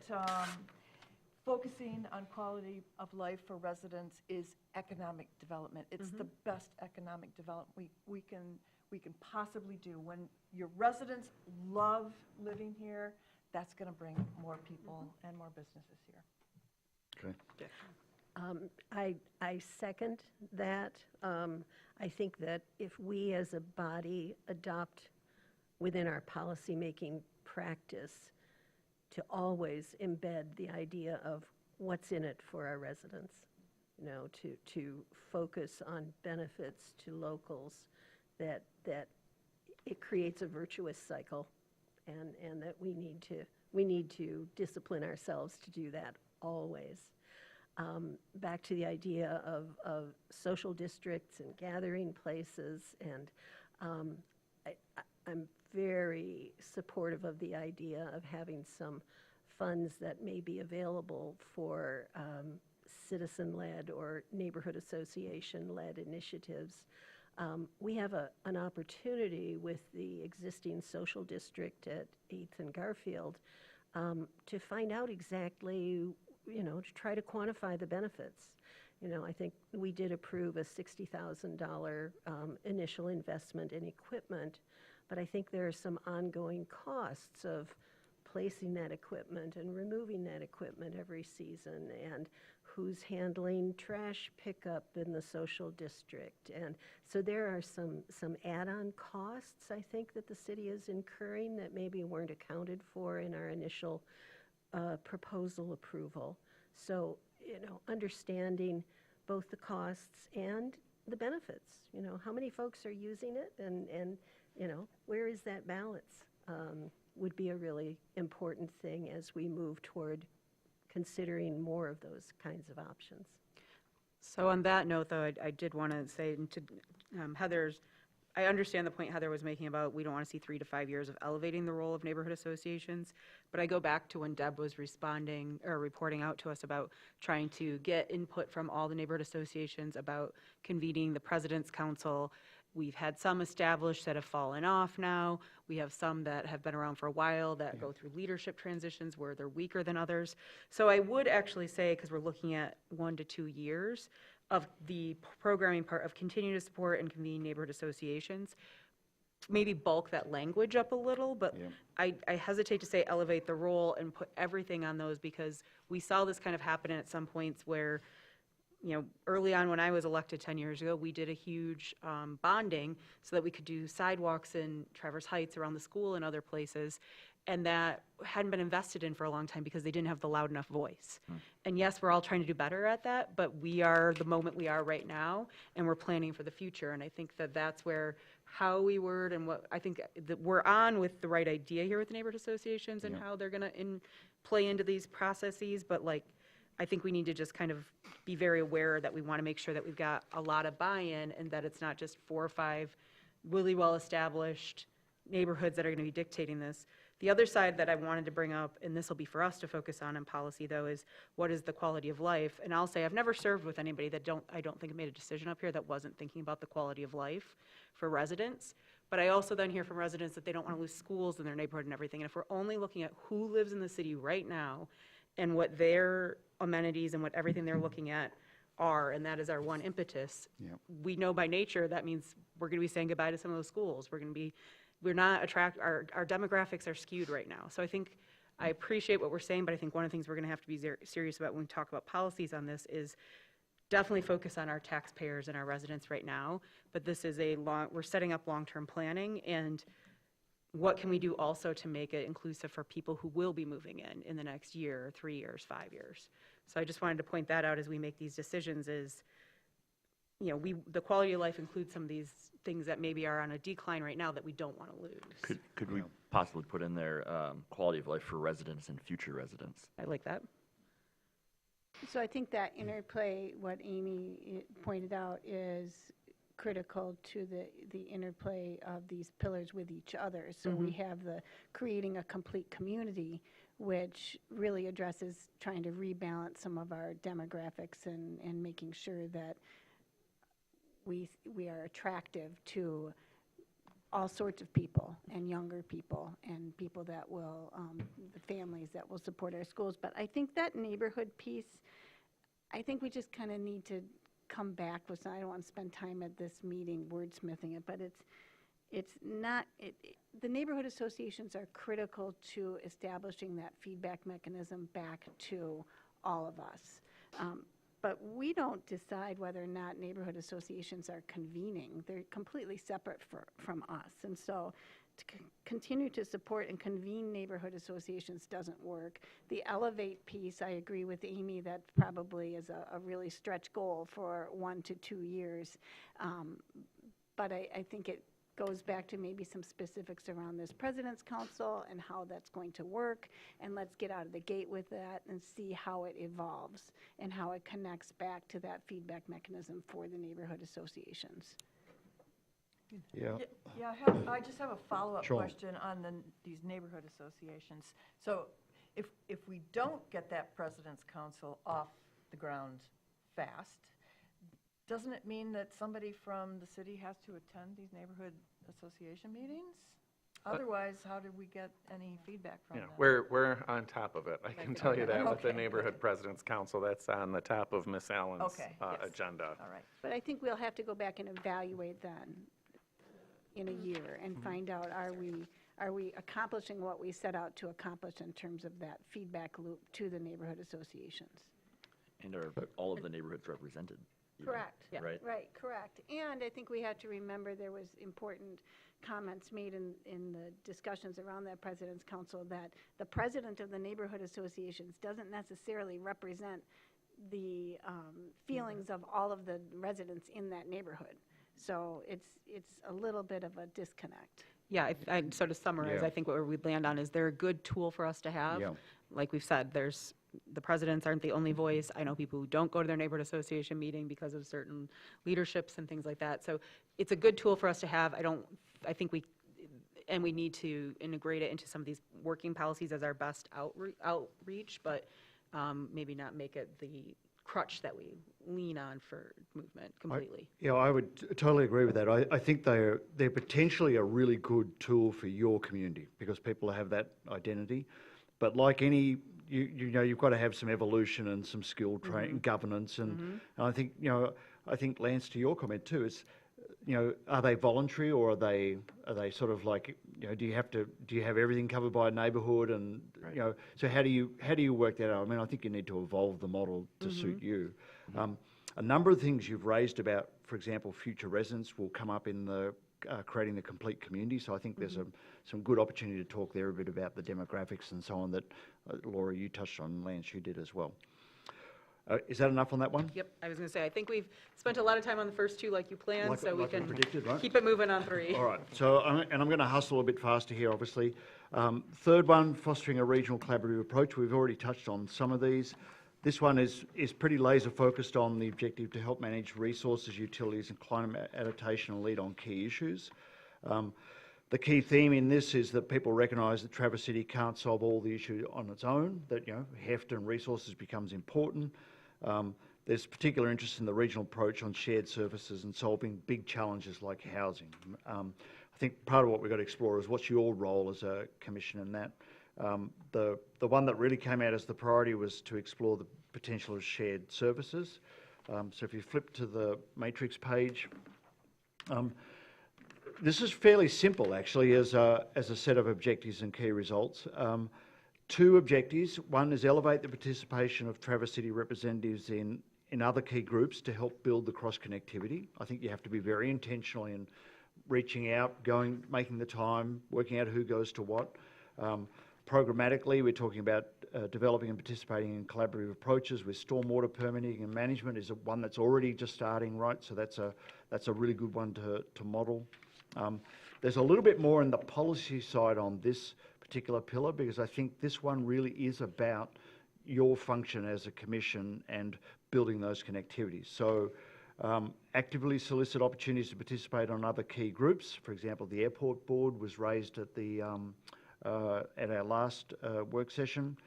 focusing on quality of life for residents is economic development. It's the best economic development we can possibly do. When your residents love living here, that's going to bring more people and more businesses here. Okay. I second that. I think that if we as a body adopt within our policymaking practice to always embed the idea of what's in it for our residents, to focus on benefits to locals, that it creates a virtuous cycle, and that we need to discipline ourselves to do that always. Back to the idea of social districts and gathering places, and I'm very supportive of the idea of having some funds that may be available for citizen-led or neighborhood association-led initiatives. We have an opportunity with the existing social district at 8th and Garfield to find out exactly, to try to quantify the benefits. I think we did approve a $60,000 initial investment in equipment, but I think there are some ongoing costs of placing that equipment and removing that equipment every season, and who's handling trash pickup in the social district. And so there are some add-on costs, I think, that the city is incurring that maybe weren't accounted for in our initial proposal approval. So, understanding both the costs and the benefits. How many folks are using it, and where is that balance? Would be a really important thing as we move toward considering more of those kinds of options. So on that note, though, I did want to say to Heather's, I understand the point Heather was making about we don't want to see 3 to 5 years of elevating the role of neighborhood associations, but I go back to when Deb was reporting out to us about trying to get input from all the neighborhood associations about convening the President's Council. We've had some established that have fallen off now. We have some that have been around for a while that go through leadership transitions where they're weaker than others. So I would actually say, because we're looking at 1 to 2 years of the programming part of continue to support and convene neighborhood associations, maybe bulk that language up a little, but I hesitate to say elevate the role and put everything on those, because we saw this kind of happen at some points where early on when I was elected 10 years ago, we did a huge bonding so that we could do sidewalks in Traverse Heights around the school and other places. And that hadn't been invested in for a long time because they didn't have the loud enough voice. And yes, we're all trying to do better at that, but we are the moment we are right now, and we're planning for the future. And I think that that's where how we word and what I think that we're on with the right idea here with the neighborhood associations and how they're going to play into these processes. But like, I think we need to just kind of be very aware that we want to make sure that we've got a lot of buy-in and that it's not just 4 or 5 really well-established neighborhoods that are going to be dictating this. The other side that I wanted to bring up, and this will be for us to focus on in policy though, is what is the quality of life? And I'll say I've never served with anybody that I don't think made a decision up here that wasn't thinking about the quality of life for residents. But I also then hear from residents that they don't want to lose schools in their neighborhood and everything. And if we're only looking at who lives in the city right now and what their amenities and what everything they're looking at are, and that is our one impetus, we know by nature that means we're going to be saying goodbye to some of those schools. We're not our demographics are skewed right now. So I think I appreciate what we're saying, but I think one of the things we're going to have to be serious about when we talk about policies on this is definitely focus on our taxpayers and our residents right now. But this is we're setting up long-term planning, and what can we do also to make it inclusive for people who will be moving in the next year, 3 years, 5 years. So I just wanted to point that out as we make these decisions is, the quality of life includes some of these things that maybe are on a decline right now that we don't want to lose. Could we possibly put in there quality of life for residents and future residents? I like that. So I think that interplay, what Amy pointed out, is critical to the interplay of these pillars with each other. So we have the creating a complete community, which really addresses trying to rebalance some of our demographics and making sure that we are attractive to all sorts of people and younger people and people that will, the families that will support our schools. But I think that neighborhood piece, I think we just kind of need to come back with, I don't want to spend time at this meeting wordsmithing it, but it's not, the neighborhood associations are critical to establishing that feedback mechanism back to all of us. But we don't decide whether or not neighborhood associations are convening. They're completely separate from us. And so to continue to support and convene neighborhood associations doesn't work. The Elevate piece, I agree with Amy, that probably is a really stretch goal for 1 to 2 years. But I think it goes back to maybe some specifics around this President's Council and how that's going to work. And let's get out of the gate with that and see how it evolves and how it connects back to that feedback mechanism for the neighborhood associations. Yeah, I just have a follow-up question on these neighborhood associations. So if we don't get that President's Council off the ground fast, doesn't it mean that somebody from the city has to attend these neighborhood association meetings? Otherwise, how did we get any feedback from them? We're on top of it. I can tell you that with the Okay, Neighborhood good. President's Council, that's on the top of Miss Allen's Okay, yes. agenda. All right. But I think we'll have to go back and evaluate then in a year and find out, are we accomplishing what we set out to accomplish in terms of that feedback loop to the neighborhood associations? And are all of the neighborhoods represented? even, Correct. Yeah. Right? Right, correct. And I think we have to remember there was important comments made in the discussions around that President's Council that the president of the neighborhood associations doesn't necessarily represent the feelings of all of the residents in that neighborhood. So it's a little bit of a disconnect. Yeah, so to summarize, Yeah. I think what we'd land on is they're a good tool for us to have. Yeah. Like we've said, the presidents aren't the only voice. I know people who don't go to their neighborhood association meeting because of certain leaderships and things like that. So it's a good tool for us to have. I think we need to integrate it into some of these working policies as our best outreach, but maybe not make it the crutch that we lean on for movement completely. Yeah, I would totally agree with that. I think they're potentially a really good tool for your community because people have that identity. But like any, you know, you've got to have some evolution and some skill training, governance, and I think, you know, I think Lance, to your comment too, is, you know, are they voluntary or are they sort of like, you know, do you have everything covered by a neighbourhood and you know, so how do you work that out? I mean, I think you need to evolve the model to suit you. A number of things you've raised about, for example, future residents will come up in the creating the complete community. So I think there's some good opportunity to talk there a bit about the demographics and so on that Laura, you touched on, and Lance, you did as well. Is that enough on that one? Yep, I was going to say, I think we've spent a lot of time on the first two like you planned, so we like we can predicted, right? keep it moving on 3. All right, so, I'm going to hustle a bit faster here, obviously. Third one, fostering a regional collaborative approach. We've already touched on some of these. This one is pretty laser focused on the objective to help manage resources, utilities and climate adaptation and lead on key issues. The key theme in this is that people recognise that Traverse City can't solve all the issues on its own, that, heft and resources becomes important. There's particular interest in the regional approach on shared services and solving big challenges like housing. I think part of what we've got to explore is what's your role as a commission in that. The one that really came out as the priority was to explore the potential of shared services. So if you flip to the matrix page, this is fairly simple actually as a set of objectives and key results. 2 objectives. One is elevate the participation of Traverse City representatives in other key groups to help build the cross-connectivity. I think you have to be very intentional in reaching out, making the time, working out who goes to what. Programmatically, we're talking about developing and participating in collaborative approaches with stormwater permitting and management is one that's already just starting, right? So that's a really good one to model. There's a little bit more in the policy side on this particular pillar because I think this one really is about your function as a commission and building those connectivities. So actively solicit opportunities to participate on other key groups. For example, the airport board was raised at our last work session.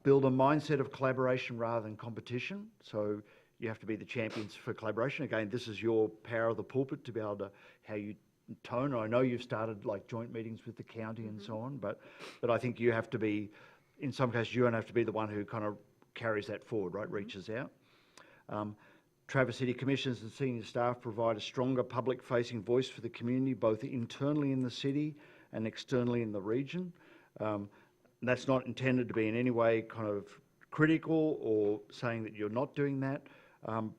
Build a mindset of collaboration rather than competition. So you have to be the champions for collaboration. Again, this is your power of the pulpit to be able to, how you tone. I know you've started like joint meetings with the county and so on, but I think you have to be, in some cases, you don't have to be the one who kind of carries that forward, right? Reaches out. Traverse City Commissioners and senior staff provide a stronger public-facing voice for the community, both internally in the city and externally in the region. And that's not intended to be in any way kind of critical or saying that you're not doing that,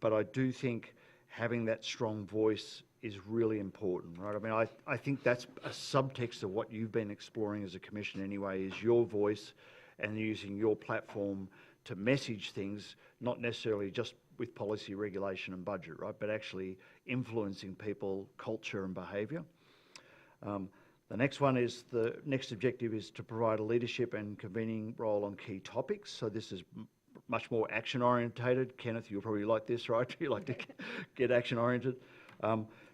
but I do think having that strong voice is really important, right? I mean, I think that's a subtext of what you've been exploring as a commission anyway, is your voice and using your platform to message things, not necessarily just with policy, regulation and budget, right? But actually influencing people, culture and behaviour. The next one is, the next objective is to provide a leadership and convening role on key topics. So this is much more action orientated. Kenneth, you'll probably like this, right? You like to get action oriented.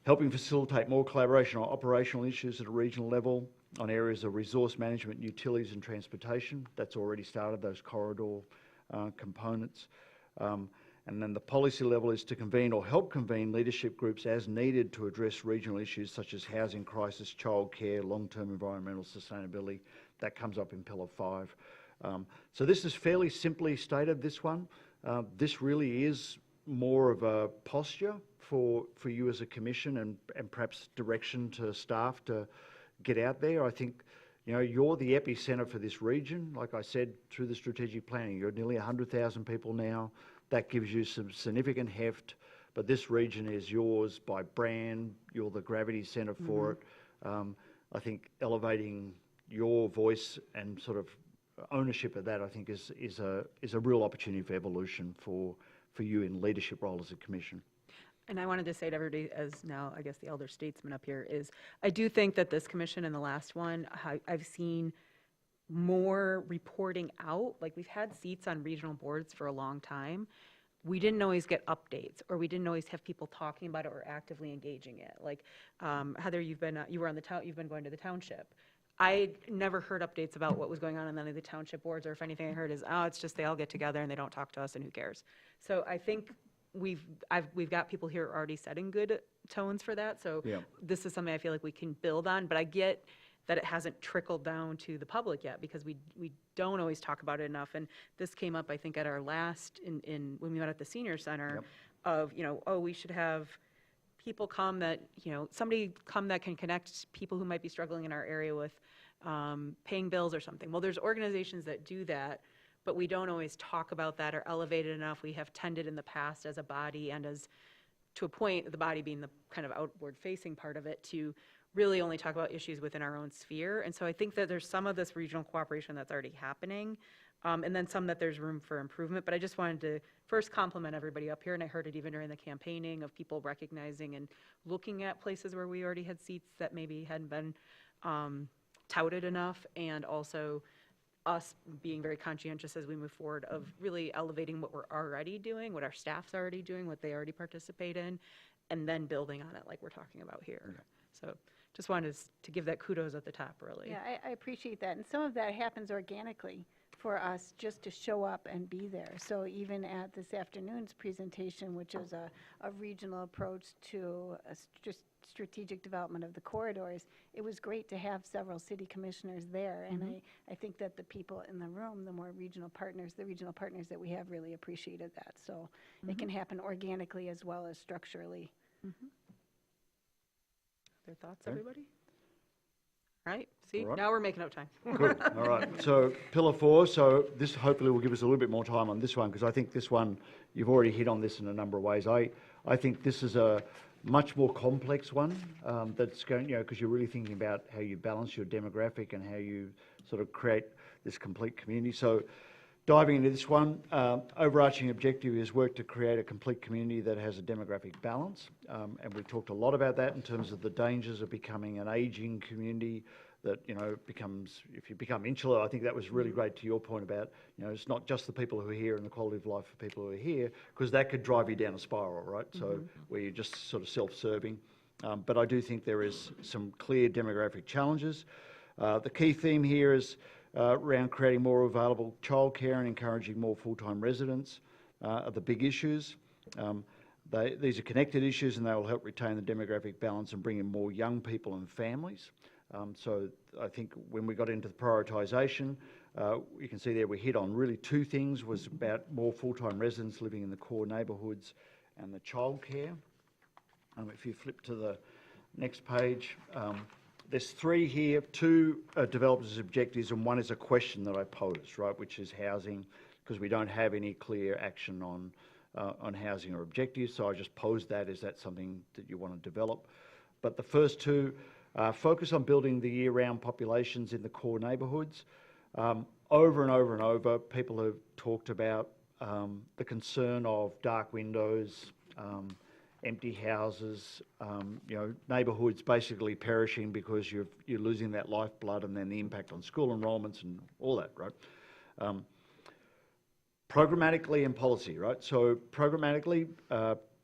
Helping facilitate more collaboration on operational issues at a regional level on areas of resource management, utilities and transportation. That's already started, those corridor components. And then the policy level is to convene or help convene leadership groups as needed to address regional issues such as housing crisis, childcare, long-term environmental sustainability. That comes up in Pillar 5. So this is fairly simply stated, this one. This really is more of a posture for you as a commission and perhaps direction to staff to get out there. I think, you're the epicenter for this region. Like I said, through the strategic planning, you're nearly 100,000 people now. That gives you some significant heft, but this region is yours by brand. You're the gravity centre for it. I think elevating your voice and sort of ownership of that, I think, is a real opportunity for evolution for you in leadership role as a commission. And I wanted to say to everybody, as now, I guess, the elder statesman up here, is I do think that this commission and the last one, I've seen more reporting out. Like, we've had seats on regional boards for a long time. We didn't always get updates, or we didn't always have people talking about it or actively engaging it. Like, Heather, you were on the town, you've been going to the township. I never heard updates about what was going on any of the township boards, or if anything I heard is, it's just they all get together and they don't talk to us and who cares. So I think we've got people here already setting good tones for that. So this is something I feel like we can build on, but I get that it hasn't trickled down to the public yet because we don't always talk about it enough. And this came up, I think, at our last, when we met at the senior center, of, we should have people come that, somebody come that can connect people who might be struggling in our area with paying bills or something. Well, there's organizations that do that, but we don't always talk about that or elevate it enough. We have tended in the past as a body and as, to a point, the body being the kind of outward-facing part of it, to really only talk about issues within our own sphere. And so I think that there's some of this regional cooperation that's already happening, and then some that there's room for improvement. But I just wanted to first compliment everybody up here, and I heard it even during the campaigning, of people recognizing and looking at places where we already had seats that maybe hadn't been touted enough, and also us being very conscientious as we move forward of really elevating what we're already doing, what our staff's already doing, what they already participate in, and then building on it like we're talking about here. So just wanted to give that kudos at the top, really. Yeah, I appreciate that. And some of that happens organically for us just to show up and be there. So even at this afternoon's presentation, which is a regional approach to a strategic development of the corridors, it was great to have several city commissioners there. And I think that the people in the room, the regional partners that we have, really appreciated that. So it can happen organically as well as structurally. Their thoughts, everybody? All right, see, All right. now we're making up time. Good, all right. So pillar 4, so this hopefully will give us a little bit more time on this one, because I think this one, you've already hit on this in a number of ways. I think this is a much more complex one that's going, because you're really thinking about how you balance your demographic and how you sort of create this complete community. So diving into this one, overarching objective is work to create a complete community that has a demographic balance. And we talked a lot about that in terms of the dangers of becoming an aging community that, becomes, if you become insular. I think that was really great to your point about, it's not just the people who are here and the quality of life for people who are here, because that could drive you down a spiral, right? So where you're just sort of self-serving. But I do think there is some clear demographic challenges. The key theme here is around creating more available childcare and encouraging more full-time residents are the big issues. These are connected issues, and they will help retain the demographic balance and bring in more young people and families. So I think when we got into the prioritisation, you can see there we hit on really two things, was about more full-time residents living in the core neighbourhoods and the childcare. If you flip to the next page, there's 3 here, 2 are developed as objectives, and 1 is a question that I posed, right, which is housing, because we don't have any clear action on housing or objectives, so I just posed that. Is that something that you want to develop? But the first 2 focus on building the year-round populations in the core neighbourhoods. Over and over and over, people have talked about the concern of dark windows, empty houses, neighbourhoods basically perishing because you're losing that lifeblood, and then the impact on school enrolments and all that, right? Programmatically and policy, right? So programmatically,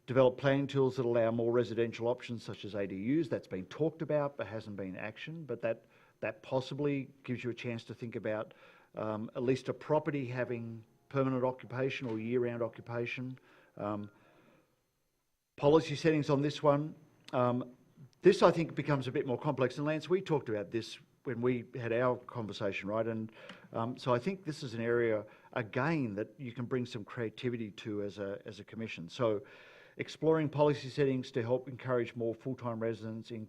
develop planning tools that allow more residential options such as ADUs. That's been talked about but hasn't been actioned, but that possibly gives you a chance to think about at least a property having permanent occupation or year-round occupation. Policy settings on this one. This, I think, becomes a bit more complex. And Lance, we talked about this when we had our conversation, right? And so I think this is an area, again, that you can bring some creativity to as a commission. So exploring policy settings to help encourage more full-time residents in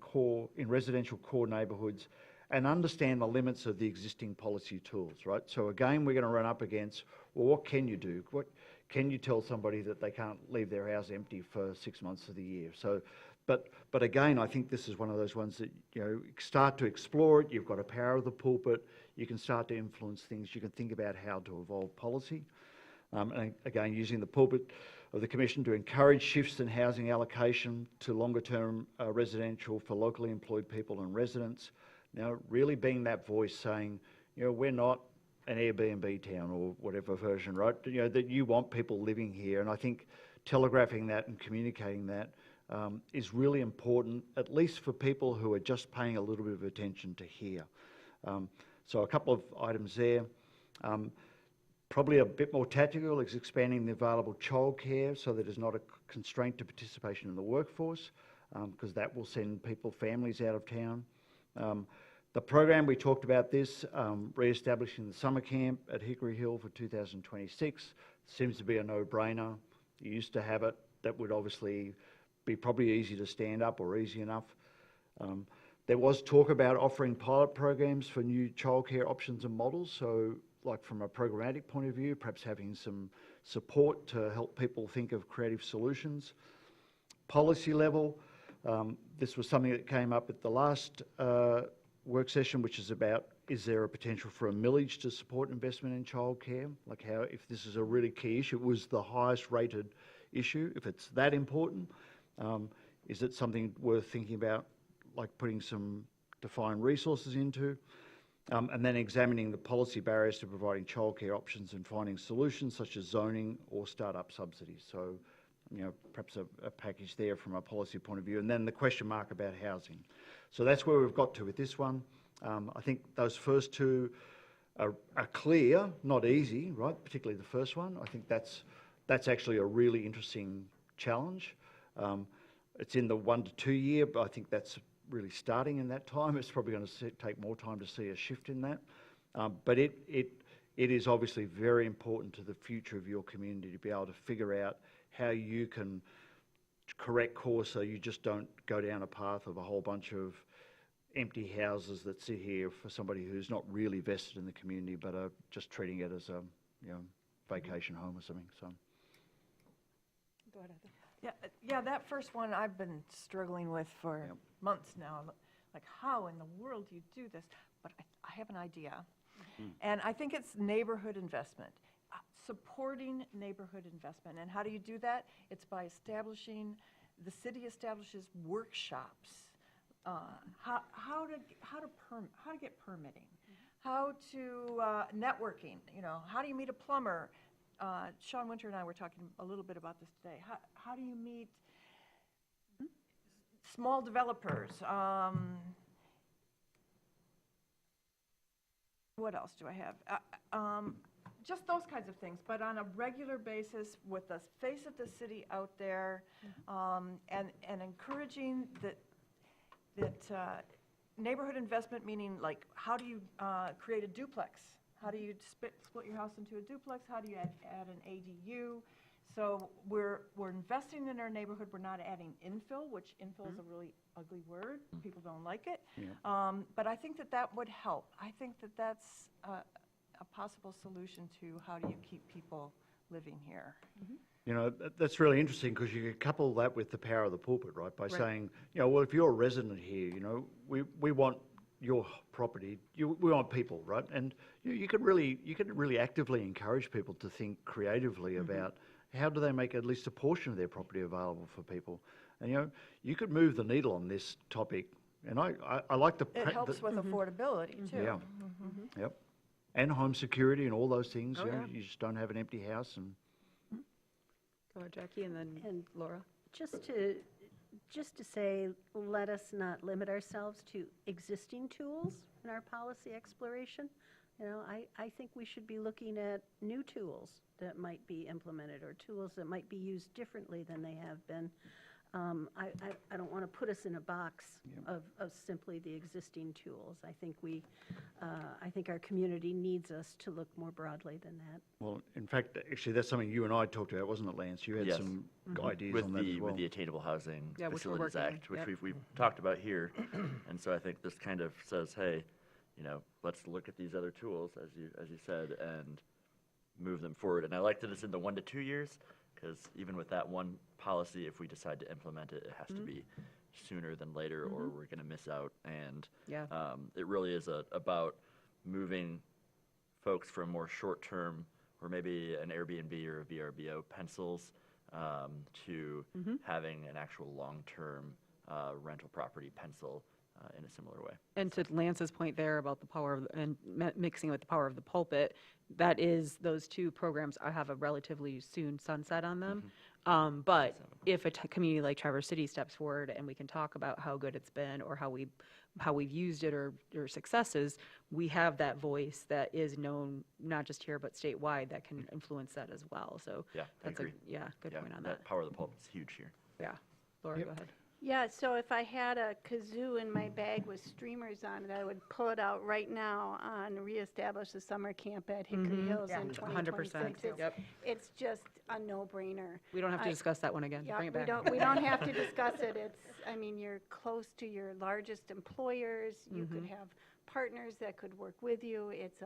residential core neighbourhoods, and understand the limits of the existing policy tools, right? So again, we're going to run up against, well, what can you do? What can you tell somebody that they can't leave their house empty for 6 months of the year? So, but again, I think this is one of those ones that, start to explore it. You've got a power of the pulpit. You can start to influence things. You can think about how to evolve policy. And again, using the pulpit of the Commission to encourage shifts in housing allocation to longer-term residential for locally employed people and residents. Now, really being that voice saying, we're not an Airbnb town or whatever version, right? That you want people living here. And I think telegraphing that and communicating that is really important, at least for people who are just paying a little bit of attention to hear. So a couple of items there. Probably a bit more tactical is expanding the available childcare so that it's not a constraint to participation in the workforce, because that will send families out of town. The program, we talked about this, re-establishing the summer camp at Hickory Hill for 2026, seems to be a no-brainer. You used to have it. That would obviously be probably easy to stand up or easy enough. There was talk about offering pilot programs for new childcare options and models. So like from a programmatic point of view, perhaps having some support to help people think of creative solutions. Policy level, this was something that came up at the last work session, which is about, is there a potential for a millage to support investment in childcare? Like how, if this is a really key issue, it was the highest rated issue. If it's that important, is it something worth thinking about, like putting some defined resources into? And then examining the policy barriers to providing childcare options and finding solutions such as zoning or startup subsidies. So, perhaps a package there from a policy point of view. And then the question mark about housing. So that's where we've got to with this one. I think those first two are clear, not easy, right? Particularly the first one. I think that's actually a really interesting challenge. It's in the 1 to 2 year, but I think that's really starting in that time. It's probably going to take more time to see a shift in that. But it is obviously very important to the future of your community to be able to figure out how you can correct course so you just don't go down a path of a whole bunch of empty houses that sit here for somebody who's not really vested in the community but are just treating it as a vacation home or something. So. Go ahead, Heather. Yeah, that first one I've been struggling with for months now. Like, how in the world do you do this? But I have an idea. And I think it's neighborhood investment, supporting neighborhood investment. And how do you do that? It's by the city establishes workshops, how to get permitting, how to networking, how do you meet a plumber? Sean Winter and I were talking a little bit about this today. How do you meet small developers? What else do I have? Just those kinds of things, but on a regular basis with the face of the city out there, and encouraging that neighborhood investment, meaning like how do you create a duplex? How do you split your house into a duplex? How do you add an ADU? So we're investing in our neighborhood. We're not adding infill, which infill is a really ugly word. People don't like it. But I think that would help. I think that's a possible solution to how do you keep people living here. That's really interesting because you could couple that with the power of the pulpit, right? By saying, well, if you're a resident here, we want your property, we want people, right? And you could really actively encourage people to think creatively about how do they make at least a portion of their property available for people. And you could move the needle on this topic. And I like the... It helps with affordability too. Yeah. Yep. And home security and all those things. You just don't have an empty house. And Go ahead, Jackie, and then Laura. Just to say, let us not limit ourselves to existing tools in our policy exploration. I think we should be looking at new tools that might be implemented or tools that might be used differently than they have been. I don't want to put us in a box of simply the existing tools. I think our community needs us to look more broadly than that. Well, in fact, actually, that's something you and I talked about, wasn't it, Lance? You had some ideas on that as well. With the Attainable Housing which we're Facilities working on. Act, which we've talked about here. And so I think this kind of says, hey, let's look at these other tools, as you said, and move them forward. And I like that it's in the 1 to 2 years, because even with that one policy, if we decide to implement it, it has to be sooner than later, or we're going to miss out. And it really is about moving folks from more short-term, or maybe an Airbnb or a VRBO pencils, to having an actual long-term rental property pencil in a similar way. And to Lance's point there about the power of, and mixing with the power of the pulpit, that is, those two programs have a relatively soon sunset on them. But if a community like Traverse City steps forward and we can talk about how good it's been or how we've used it or successes, we have that voice that is known not just here but statewide that can influence that as well. So that's I agree. Good point on that. That power of the pulpit is huge here. Yeah. Laura, go ahead. Yeah, so if I had a kazoo in my bag with streamers on it, I would pull it out right now on reestablish the summer camp at Hickory Hills in 2026. 100%. It's just a no-brainer. We don't have to discuss that one again. Yeah, Bring it back. we don't have to discuss it. You're close to your largest employers. You could have partners that could work with you. It's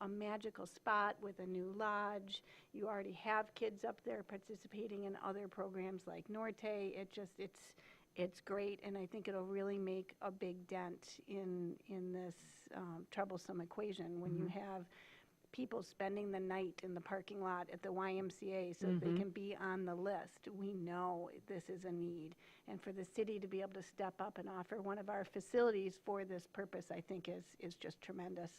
a magical spot with a new lodge. You already have kids up there participating in other programs like Norte. It's great, and I think it'll really make a big dent in this troublesome equation when you have people spending the night in the parking lot at the YMCA so they can be on the list. We know this is a need, and for the city to be able to step up and offer one of our facilities for this purpose, I think is just tremendous.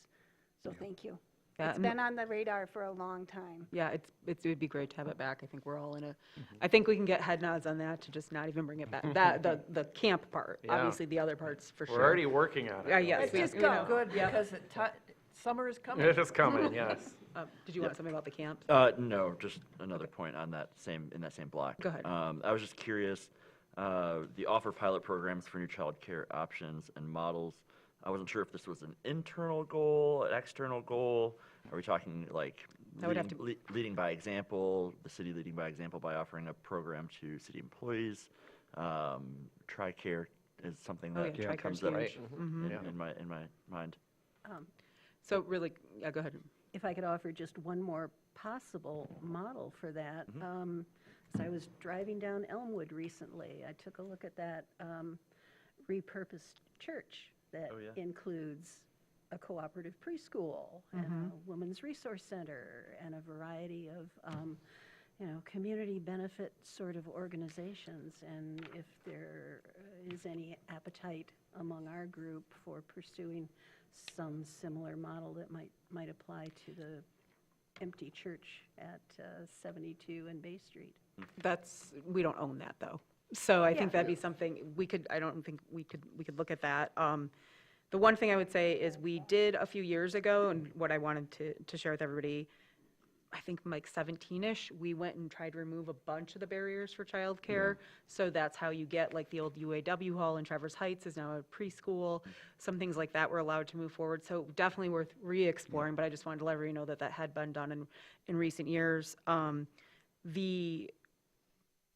So thank you. Yeah, It's and- been on the radar for a long time. Yeah, it would be great to have it back. I think we're all in a, I think we can get head nods on that to just not even bring it back. That, the camp part, Yeah. obviously the other parts for sure. We're already working on it. Yeah, yes. It's we- just we know. good because summer is coming. It is coming, yes. Did you want something about the camps? No, just another point on in that same block. Go ahead. I was just curious, the offer pilot programs for new child care options and models. I wasn't sure if this was an internal goal, an external goal. Are we talking like That would have to leading by example, the city leading by example by offering a program to city employees? TRICARE is something Oh, that yeah, TRICARE's comes up huge. in my mind. So really, yeah, go ahead. If I could offer just one more possible model for that. So I was driving down Elmwood recently. I took a look at that repurposed church that Oh, yeah. includes a cooperative preschool and a women's resource center and a variety of, community benefit sort of organizations. And if there is any appetite among our group for pursuing some similar model that might apply to the empty church at 72 and Bay Street. We don't own that though. So I think that'd be something I don't think we could look at that. The one thing I would say is we did a few years ago, and what I wanted to share with everybody, I think like 17-ish, we went and tried to remove a bunch of the barriers for childcare. So that's how you get, like the old UAW hall in Traverse Heights is now a preschool. Some things like that were allowed to move forward. So definitely worth re-exploring, but I just wanted to let everybody know that had been done in recent years.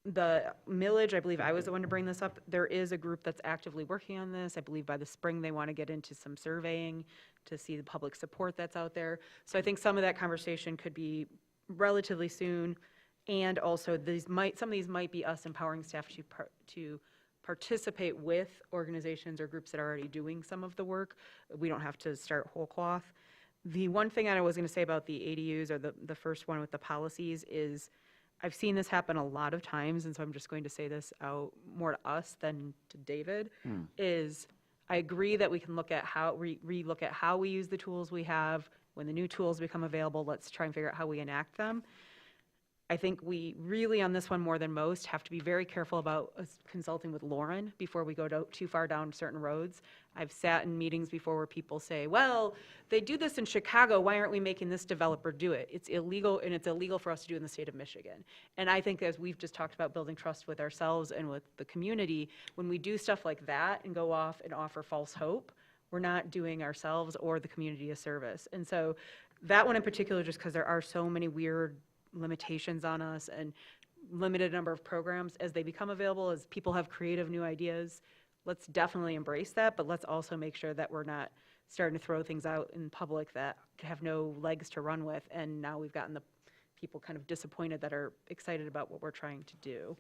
The millage, I believe I was the one to bring this up. There is a group that's actively working on this. I believe by the spring they want to get into some surveying to see the public support that's out there. So I think some of that conversation could be relatively soon. And also some of these might be us empowering staff to participate with organizations or groups that are already doing some of the work. We don't have to start whole cloth. The one thing I was going to say about the ADUs, or the first one with the policies, is I've seen this happen a lot of times, and so I'm just going to say this out more to us than to David, is I agree that we can look at re-look at how we use the tools we have. When the new tools become available, let's try and figure out how we enact them. I think we really, on this one more than most, have to be very careful about consulting with Lauren before we go too far down certain roads. I've sat in meetings before where people say, well, they do this in Chicago, why aren't we making this developer do it? It's illegal, and it's illegal for us to do in the state of Michigan. And I think, as we've just talked about building trust with ourselves and with the community, when we do stuff like that and go off and offer false hope, we're not doing ourselves or the community a service. And so that one in particular, just because there are so many weird limitations on us and limited number of programs, as they become available, as people have creative new ideas, let's definitely embrace that, but let's also make sure that we're not starting to throw things out in public that have no legs to run with, and now we've gotten the people kind of disappointed that are excited about what we're trying to do.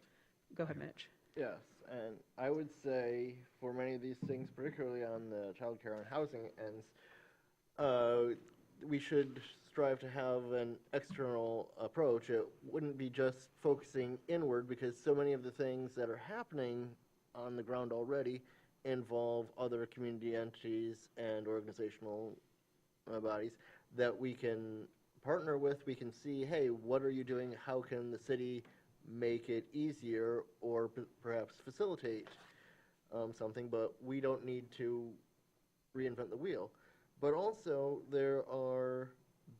Go ahead, Mitch. Yes, and I would say for many of these things, particularly on the child care and housing ends, we should strive to have an external approach. It wouldn't be just focusing inward, because so many of the things that are happening on the ground already involve other community entities and organizational bodies that we can partner with. We can see, hey, what are you doing? How can the city make it easier, or perhaps facilitate something? But we don't need to reinvent the wheel. But also, there are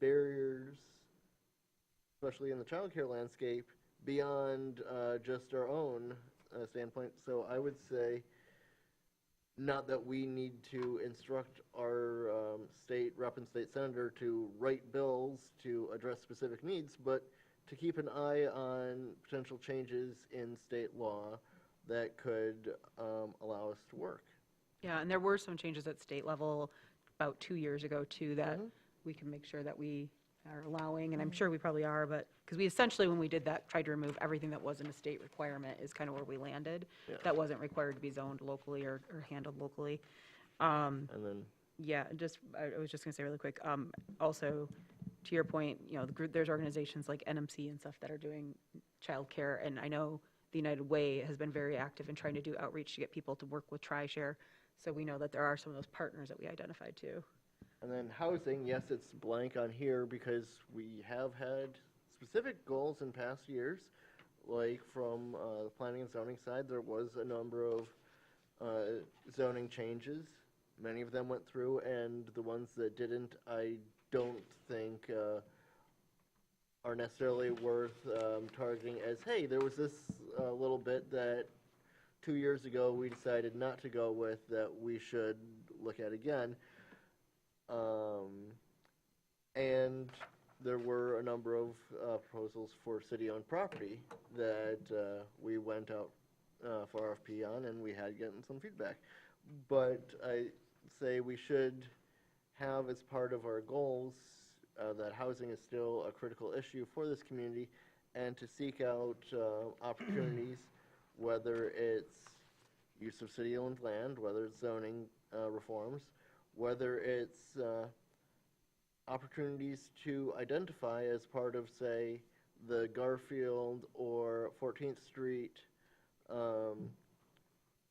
barriers, especially in the child care landscape, beyond just our own standpoint. So I would say, not that we need to instruct our state rep and state senator to write bills to address specific needs, but to keep an eye on potential changes in state law that could allow us to work. Yeah, and there were some changes at state level about 2 years ago too that we can make sure that we are allowing, and I'm sure we probably are, but, because we essentially, when we did that, tried to remove everything that wasn't a state requirement is kind of where we landed. Yeah. That wasn't required to be zoned locally or handled locally. And then, Yeah, just, I was just gonna say really quick, also, to your point, you know, there's organizations like NMC and stuff that are doing childcare, and I know the United Way has been very active in trying to do outreach to get people to work with TriShare, so we know that there are some of those partners that we identified too. and then housing, yes, it's blank on here because we have had specific goals in past years. Like from the planning and zoning side, there was a number of zoning changes. Many of them went through, and the ones that didn't, I don't think are necessarily worth targeting as, hey, there was this little bit that 2 years ago we decided not to go with that we should look at again. And there were a number of proposals for city-owned property that we went out for RFP on, and we had gotten some feedback. But I say we should have as part of our goals that housing is still a critical issue for this community, and to seek out opportunities, whether it's use of city-owned land, whether it's zoning reforms, whether it's opportunities to identify as part of, say, the Garfield or 14th Street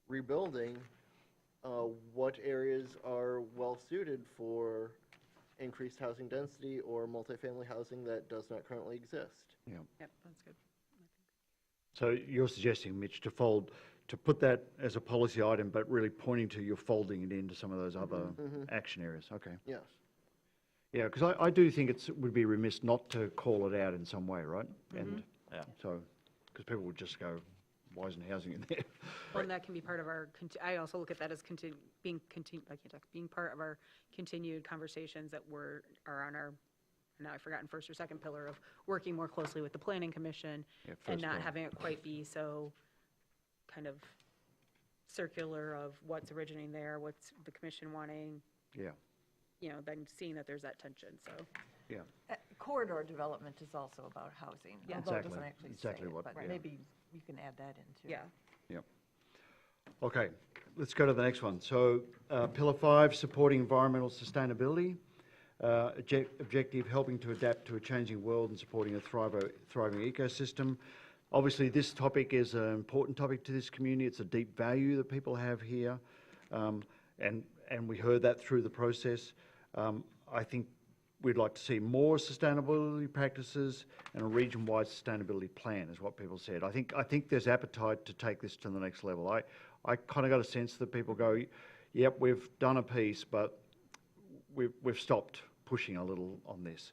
rebuilding, what areas are well-suited for increased housing density or multifamily housing that does not currently exist. Yeah. Yep, that's good. So you're suggesting, Mitch, to put that as a policy item, but really pointing to you're folding it into some of those other action areas. Okay. Yes. Yeah, because I do think it would be remiss not to call it out in some way, right? And Yeah. so, because people would just go, why isn't housing in there? Well, and that can be part of our, I also look at that as being part of our continued conversations that are on our, now I've forgotten, first or second pillar of working more closely with the planning commission Yeah, and first not pillar. having it quite be so kind of circular of what's originating there, what's the commission wanting, Yeah, you know, then seeing that there's that tension, so. yeah. Corridor development is also about housing, Yeah. although it Exactly, doesn't actually say exactly it, what- but yeah. maybe you can add that in too. Yeah. Yep. Okay, let's go to the next one. So, Pillar 5, supporting environmental sustainability. Objective, helping to adapt to a changing world and supporting a thriving ecosystem. Obviously, this topic is an important topic to this community. It's a deep value that people have here, and we heard that through the process. I think we'd like to see more sustainability practices and a region-wide sustainability plan, is what people said. I think there's appetite to take this to the next level. I kind of got a sense that people go, yep, we've done a piece, but we've stopped pushing a little on this.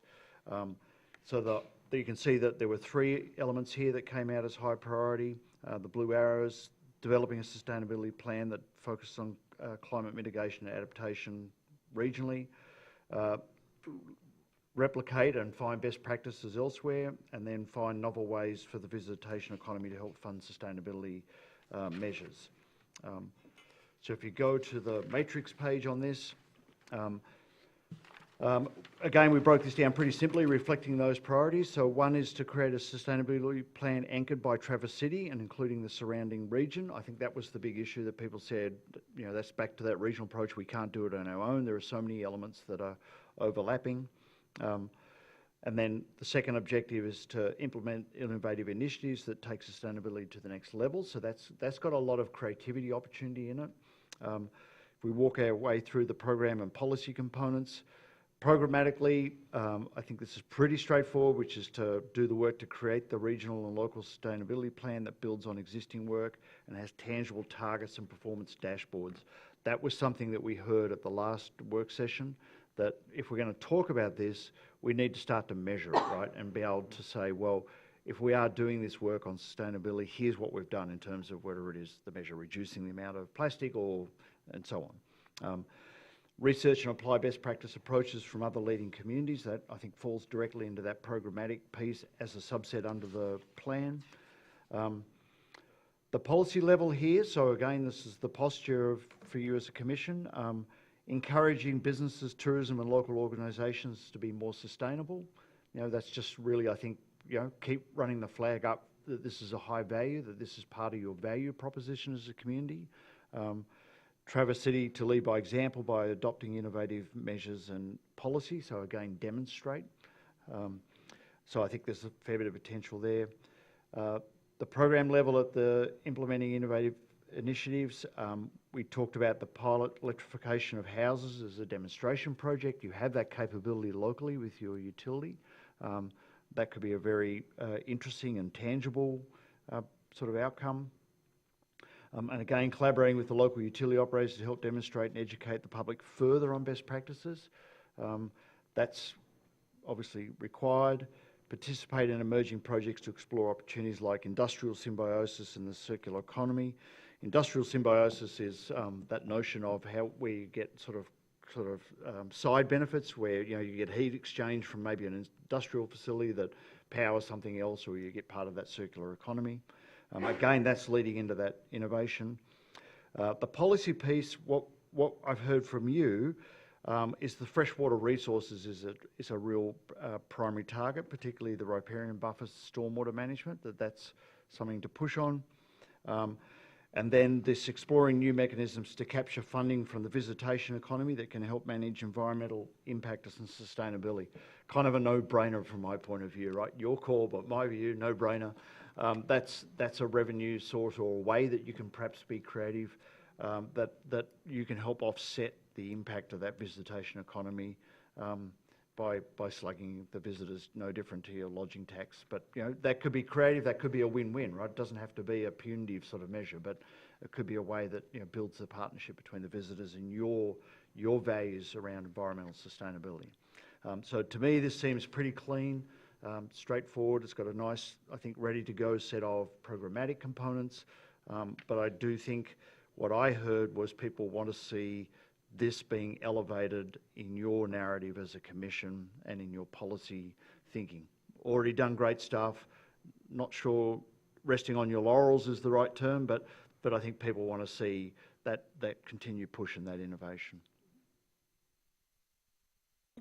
So you can see that there were 3 elements here that came out as high priority. The blue arrows, developing a sustainability plan that focused on climate mitigation and adaptation regionally. Replicate and find best practices elsewhere, and then find novel ways for the visitation economy to help fund sustainability measures. So if you go to the matrix page on this, again, we broke this down pretty simply, reflecting those priorities. So one is to create a sustainability plan anchored by Traverse City and including the surrounding region. I think that was the big issue that people said, you know, that's back to that regional approach. We can't do it on our own. There are so many elements that are overlapping. And then the second objective is to implement innovative initiatives that take sustainability to the next level. So that's got a lot of creativity opportunity in it. If we walk our way through the program and policy components, programmatically, I think this is pretty straightforward, which is to do the work to create the regional and local sustainability plan that builds on existing work and has tangible targets and performance dashboards. That was something that we heard at the last work session, that if we're going to talk about this, we need to start to measure it, right? And be able to say, well, if we are doing this work on sustainability, here's what we've done in terms of whether it is the measure reducing the amount of plastic and so on. Research and apply best practice approaches from other leading communities. That, I think, falls directly into that programmatic piece as a subset under the plan. The policy level here, so again, this is the posture for you as a commission. encouraging businesses, tourism and local organisations to be more sustainable. You know, that's just really, I think, you know, keep running the flag up that this is a high value, that this is part of your value proposition as a community. Traverse City to lead by example by adopting innovative measures and policy, so again, demonstrate. So I think there's a fair bit of potential there. The program level at the implementing innovative initiatives, we talked about the pilot electrification of houses as a demonstration project. You have that capability locally with your utility. That could be a very interesting and tangible sort of outcome. And again, collaborating with the local utility operators to help demonstrate and educate the public further on best practices. That's obviously required. Participate in emerging projects to explore opportunities like industrial symbiosis and the circular economy. Industrial symbiosis is that notion of how we get sort of side benefits where, you know, you get heat exchange from maybe an industrial facility that powers something else, or you get part of that circular economy. Again, that's leading into that innovation. The policy piece, what I've heard from you is the freshwater resources is a real primary target, particularly the riparian buffers, stormwater management, that's something to push on. And then this exploring new mechanisms to capture funding from the visitation economy that can help manage environmental impact and sustainability. Kind of a no-brainer from my point of view, right? Your call, but my view, no-brainer. That's a revenue source or a way that you can perhaps be creative, that you can help offset the impact of that visitation economy by slugging the visitors, no different to your lodging tax. But, you know, that could be creative, that could be a win-win, right? It doesn't have to be a punitive sort of measure, but it could be a way that, you know, builds the partnership between the visitors and your values around environmental sustainability. So to me, this seems pretty clean, straightforward. It's got a nice, I think, ready-to-go set of programmatic components. But I do think what I heard was people want to see this being elevated in your narrative as a commission and in your policy thinking. Already done great stuff. Not sure resting on your laurels is the right term, but I think people want to see that continued push and that innovation.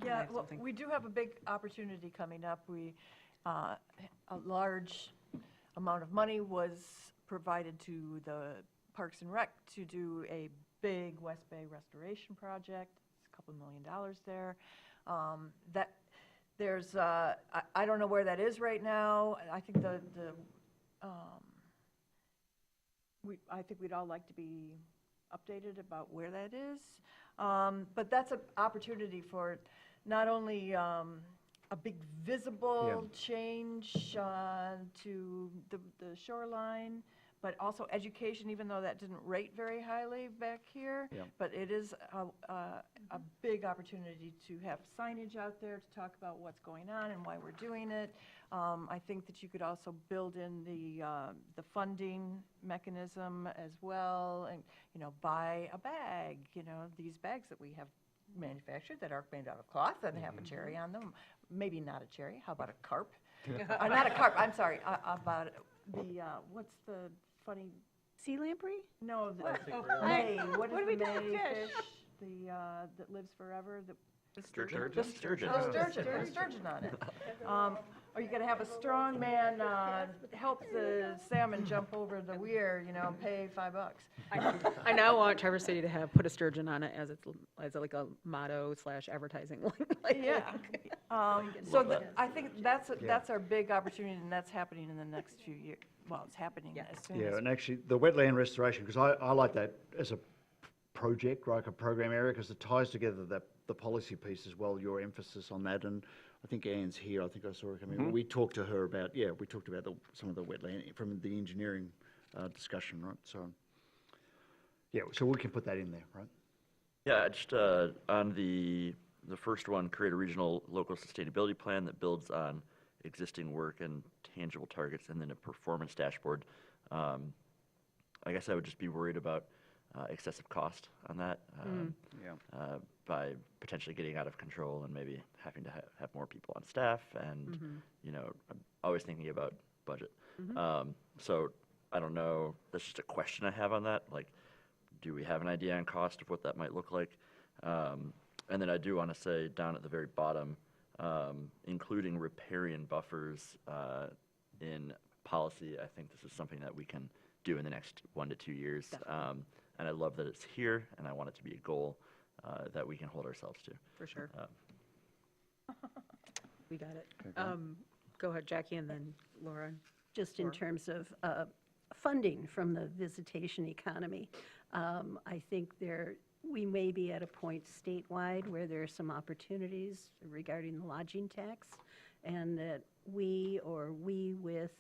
Yeah, well, we do have a big opportunity coming up. A large amount of money was provided to the Parks and Rec to do a big West Bay restoration project. It's a couple $1 million there. I don't know where that is right now. I think I think we'd all like to be updated about where that is. But that's an opportunity for not only a big visible change to the shoreline, but also education, even though that didn't rate very highly back here. Yeah. But it is a big opportunity to have signage out there to talk about what's going on and why we're doing it. I think that you could also build in the funding mechanism as well, and, you know, buy a bag. You know, these bags that we have manufactured that are made out of cloth and have a cherry on them. Maybe not a cherry. How about a carp? Not a carp. I'm sorry. About what's the funny? Sea lamprey? No, the May. What is do we the do with May fish? fish? That lives forever. Sturgeon? The Sturgeon. Oh, sturgeon. Put a sturgeon on it. Or you got to have a strong man help the salmon jump over the weir. You know, pay $5. I now want Traverse City to have put a sturgeon on it as like a motto / advertising. Yeah. I think that's our big opportunity, and that's happening in the next few years. Well, it's happening as soon Yeah, as. and actually the wetland restoration, because I like that as a project, like a program area, because it ties together the policy piece as well, your emphasis on that. And I think Anne's here, I think I saw her come in. We talked to her about, some of the wetland from the engineering discussion, right? So, yeah, so we can put that in there, right? Yeah, just on the first one, create a regional local sustainability plan that builds on existing work and tangible targets, and then a performance dashboard. I guess I would just be worried about excessive cost on that by potentially getting out of control and maybe having to have more people on staff, and you know, I'm always thinking about budget. So I don't know, that's just a question I have on that. Like, do we have an idea on cost of what that might look like? And then I do want to say down at the very bottom, including riparian buffers in policy, I think this is something that we can do in the next 1 to 2 years. And I love that it's here, and I want it to be a goal that we can hold ourselves to. For sure. We got it. Go ahead, Jackie, and then Laura. Just in terms of funding from the visitation economy, I think we may be at a point statewide where there are some opportunities regarding the lodging tax, and that we with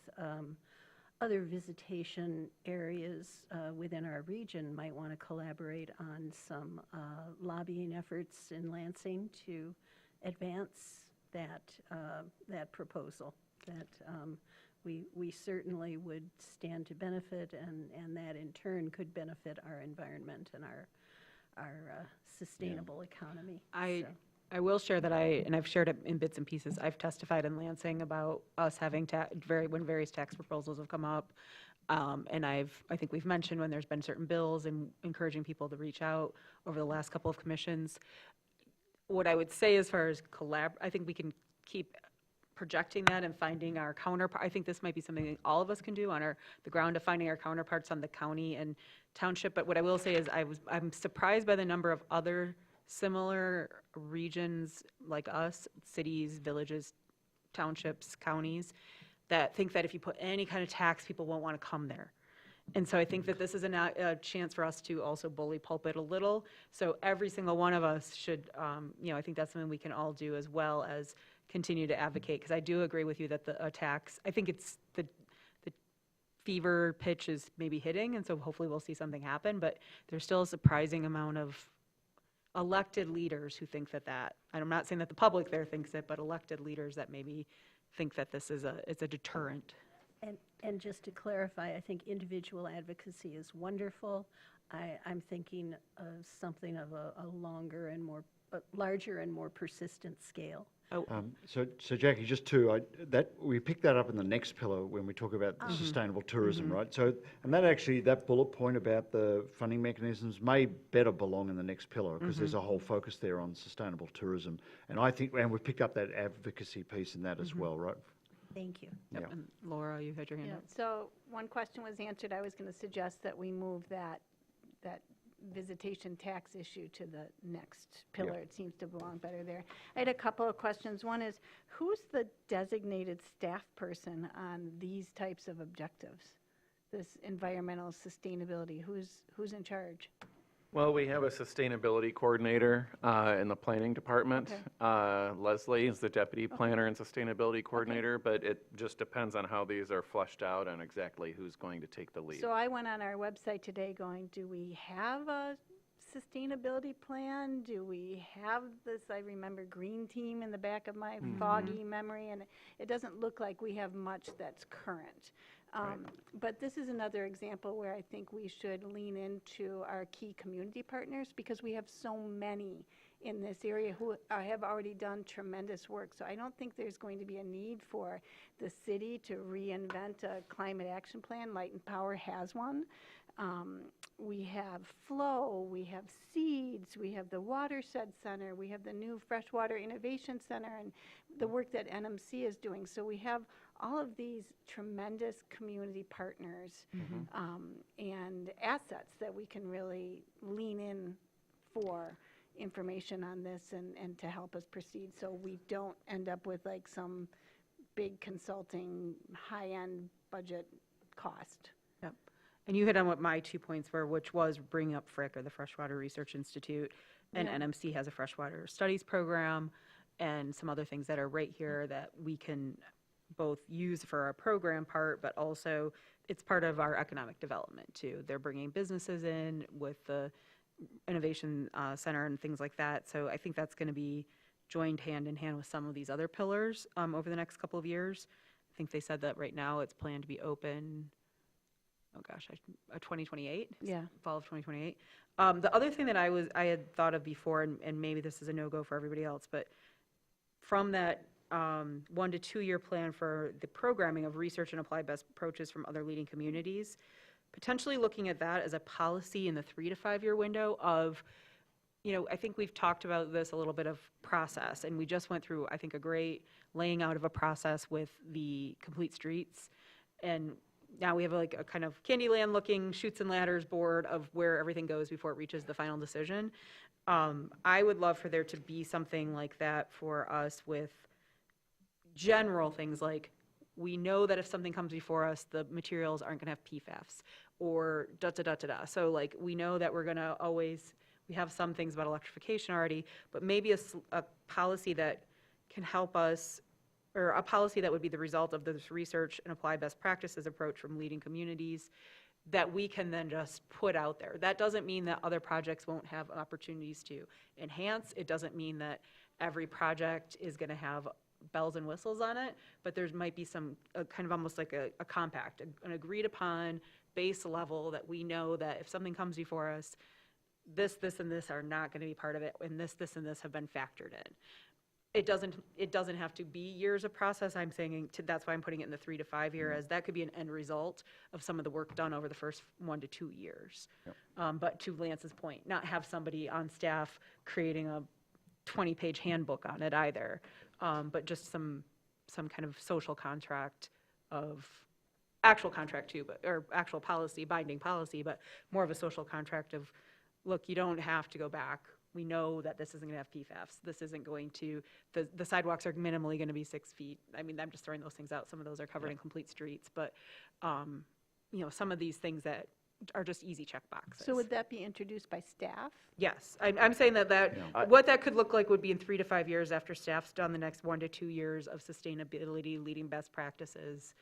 other visitation areas within our region might want to collaborate on some lobbying efforts in Lansing to advance that proposal, that we certainly would stand to benefit, and that in turn could benefit our environment and our sustainable economy. I will share that and I've shared it in bits and pieces. I've testified in Lansing about us having when various tax proposals have come up. And I think we've mentioned when there's been certain bills and encouraging people to reach out over the last couple of commissions. What I would say as far as I think we can keep projecting that and finding our counterpart. I think this might be something that all of us can do on the ground of finding our counterparts on the county and township. But what I will say is I'm surprised by the number of other similar regions like us, cities, villages, townships, counties, that think that if you put any kind of tax, people won't want to come there. And so I think that this is a chance for us to also bully pulpit a little. So every single one of us should, I think that's something we can all do, as well as continue to advocate. Because I do agree with you that the tax, I think it's the fever pitch is maybe hitting, and so hopefully we'll see something happen. But there's still a surprising amount of elected leaders who think that, and I'm not saying that the public there thinks it, but elected leaders that maybe think that this is it's a deterrent. And just to clarify, I think individual advocacy is wonderful. I'm thinking of something of a larger and more persistent scale. So Jackie, just we pick that up in the next pillar when we talk about sustainable tourism, right? So, and that bullet point about the funding mechanisms may better belong in the next pillar, because there's a whole focus there on sustainable tourism. And I think, and we picked up that advocacy piece in that as well, right? Thank you. Yep. Yeah. And Laura, you had your hand up. So one question was answered. I was going to suggest that we move that visitation tax issue to the next pillar. Yeah. It seems to belong better there. I had a couple of questions. One is, who's the designated staff person on these types of objectives? This environmental sustainability, who's in charge? Well, we have a sustainability coordinator in the planning department. Leslie is the deputy planner and sustainability coordinator, but it just depends on how these are fleshed out and exactly who's going to take the lead. So I went on our website today going, do we have a sustainability plan? Do we have this, I remember, green team in the back of my foggy memory, and it doesn't look like we have much that's current. But this is another example where I think we should lean into our key community partners, because we have so many in this area who have already done tremendous work. So I don't think there's going to be a need for the city to reinvent a climate action plan. Light and Power has one. We have Flow, we have Seeds, we have the Watershed Center, we have the new Freshwater Innovation Center, and the work that NMC is doing. So we have all of these tremendous community partners and assets that we can really lean in for information on this and to help us proceed, so we don't end up with like some big consulting high-end budget cost. Yep. And you hit on what my 2 points were, which was bringing up FRIC, or the Freshwater Research Institute, and NMC has a freshwater studies program and some other things that are right here that we can both use for our program part, but also it's part of our economic development too. They're bringing businesses in with the Innovation Center and things like that. So I think that's going to be joined hand in hand with some of these other pillars over the next couple of years. I think they said that right now it's planned to be open, 2028? Yeah. Fall of 2028. The other thing that I had thought of before, and maybe this is a no-go for everybody else, but from that 1 to 2 year plan for the programming of research and applied best approaches from other leading communities, potentially looking at that as a policy in the 3 to 5 year window of I think we've talked about this a little bit of process, and we just went through, I think, a great laying out of a process with the Complete Streets. And now we have like a kind of Candyland-looking chutes and ladders board of where everything goes before it reaches the final decision. I would love for there to be something like that for us with general things like, we know that if something comes before us, the materials aren't gonna have PFAS, or da-da-da-da-da. So like, we know that we're gonna always, we have some things about electrification already, but maybe a policy that can help us, or a policy that would be the result of this research and apply best practices approach from leading communities that we can then just put out there. That doesn't mean that other projects won't have opportunities to enhance. It doesn't mean that every project is gonna have bells and whistles on it, but there might be some kind of almost like a compact, an agreed upon base level that we know that if something comes before us, this, and this are not going to be part of it, and this, and this have been factored in. It doesn't have to be years of process. I'm saying that's why I'm putting it in the 3 to 5 year, as that could be an end result of some of the work done over the first 1 to 2 years. Yep. But to Lance's point, not have somebody on staff creating a 20-page handbook on it either, but just some kind of social contract of actual contract too, or actual policy, binding policy, but more of a social contract of, look, you don't have to go back. We know that this isn't going to have PFAS. This isn't going to, the sidewalks are minimally going to be 6 feet. I mean, I'm just throwing those things out. Some of those are covered in Complete Streets, but, some of these things that are just easy check boxes. So would that be introduced by staff? Yes, I'm saying what that could look like would be in 3 to 5 years after staff's done the next 1 to 2 years of sustainability, leading best practices,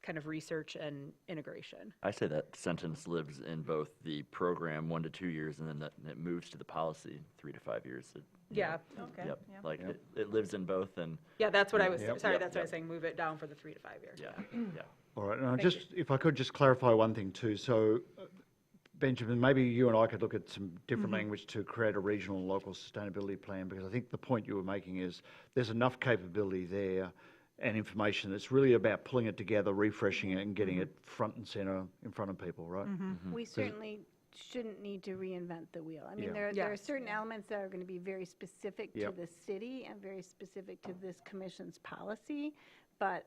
kind of research and integration. I say that sentence lives in both the program 1 to 2 years, and then it moves to the policy 3 to 5 years. Yeah. Okay. Yep. Yeah. Like it lives in both, and Yeah, that's what I was, Yep. sorry, Yep. that's what I Yep. was saying, move it down for the 3 to 5 year. yeah. All right, and if I could just clarify one thing too. So, Benjamin, maybe you and I could look at some different language to create a regional and local sustainability plan, because I think the point you were making is there's enough capability there and information that's really about pulling it together, refreshing it, and getting it front and center in front of people, right? We certainly shouldn't need to reinvent the wheel. I mean, Yeah. there are Yes. certain elements that are going to be very specific to Yep. the city and very specific to this commission's policy, but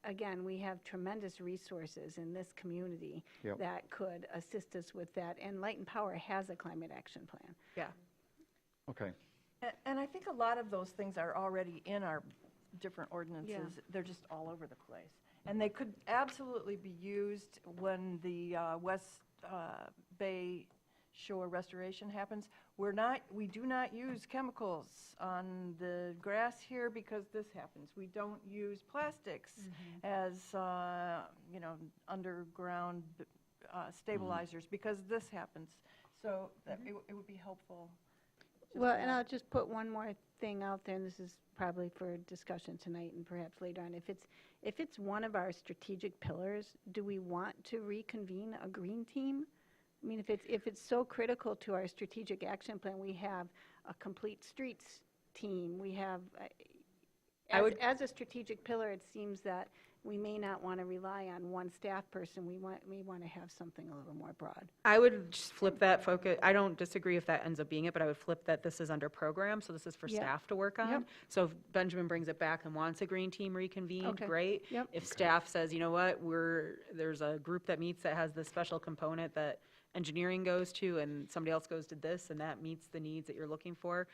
again, we have tremendous resources in this community Yep. that could assist us with that, and Light and Power has a climate action plan. Yeah. Okay. And I think a lot of those things are already in our different ordinances. They're just all over the place. And they could absolutely be used when the West Bay Shore restoration happens. We do not use chemicals on the grass here because this happens. We don't use plastics as, underground stabilizers because this happens. So that it would be helpful. Well, and I'll just put one more thing out there, and this is probably for discussion tonight and perhaps later on. If it's one of our strategic pillars, do we want to reconvene a green team? I mean, if it's so critical to our strategic action plan, we have a Complete Streets team, we have, as a strategic pillar, it seems that we may not want to rely on one staff person. We may want to have something a little more broad. I would just flip that focus. I don't disagree if that ends up being it, but I would flip that this is under program, so this is for Yeah. staff to work on. Yep. So if Benjamin brings it back and wants a green team reconvened, Okay. great. Yep. If staff says, you know what, there's a group that meets that has this special component that engineering goes to, and somebody else goes to this, and that meets the needs that you're looking for,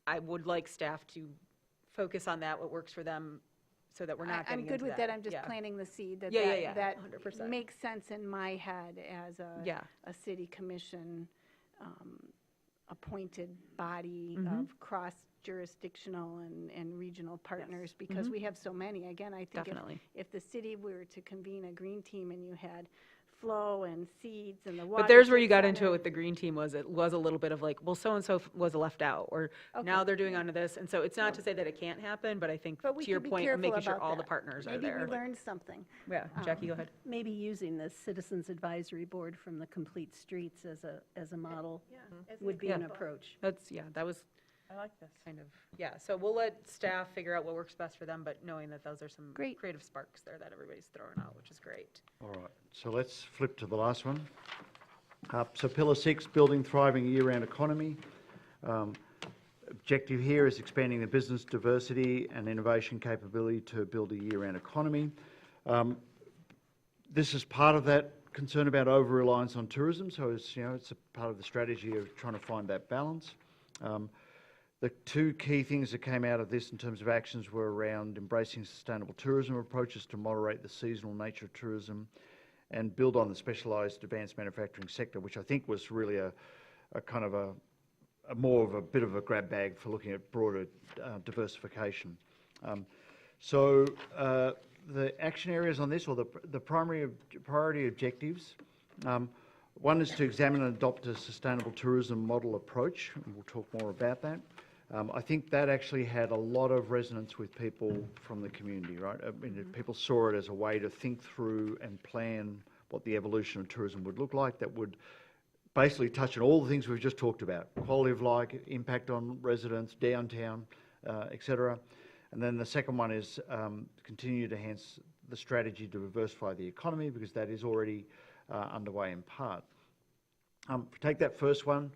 I would like staff to focus on that, what works for them, so that we're not I'm getting good into with that, I'm just Yeah. planting the seed that Yeah, that 100%. makes sense in my head as Yeah. a city commission appointed body Mm-hmm. of cross-jurisdictional and regional partners, because we have so many. Again, I think Definitely. if the city were to convene a green team and you had Flow and Seeds and the water. But there's where you got into it with the green team, was it was a little bit of like, well, so-and-so was left out, or now Okay. they're doing onto this. And so it's not to say that it can't happen, but I think But we to your could be point, of careful making sure about all the that. partners are Maybe there. we learned something. Yeah, Jackie, go ahead. Maybe using the Citizens Advisory Board from the Complete Streets as a model would be an Yeah. approach. That was I like this. kind of, yeah. So we'll let staff figure out what works best for them, but knowing that those are some Great. creative sparks there that everybody's throwing out, which is great. All right, so let's flip to the last one. So Pillar 6, building thriving year-round economy. Objective here is expanding the business diversity and innovation capability to build a year-round economy. This is part of that concern about over-reliance on tourism, so it's, it's a part of the strategy of trying to find that balance. The two key things that came out of this in terms of actions were around embracing sustainable tourism approaches to moderate the seasonal nature of tourism and build on the specialised advanced manufacturing sector, which I think was really a kind of a more of a bit of a grab bag for looking at broader diversification. The action areas on this, or the priority objectives, one is to examine and adopt a sustainable tourism model approach, and we'll talk more about that. I think that actually had a lot of resonance with people from the community, right? I mean, people saw it as a way to think through and plan what the evolution of tourism would look like that would basically touch on all the things we've just talked about: quality of life, impact on residents, downtown, etc. And then the second one is continue to enhance the strategy to diversify the economy, because that is already underway in part. Take that first one.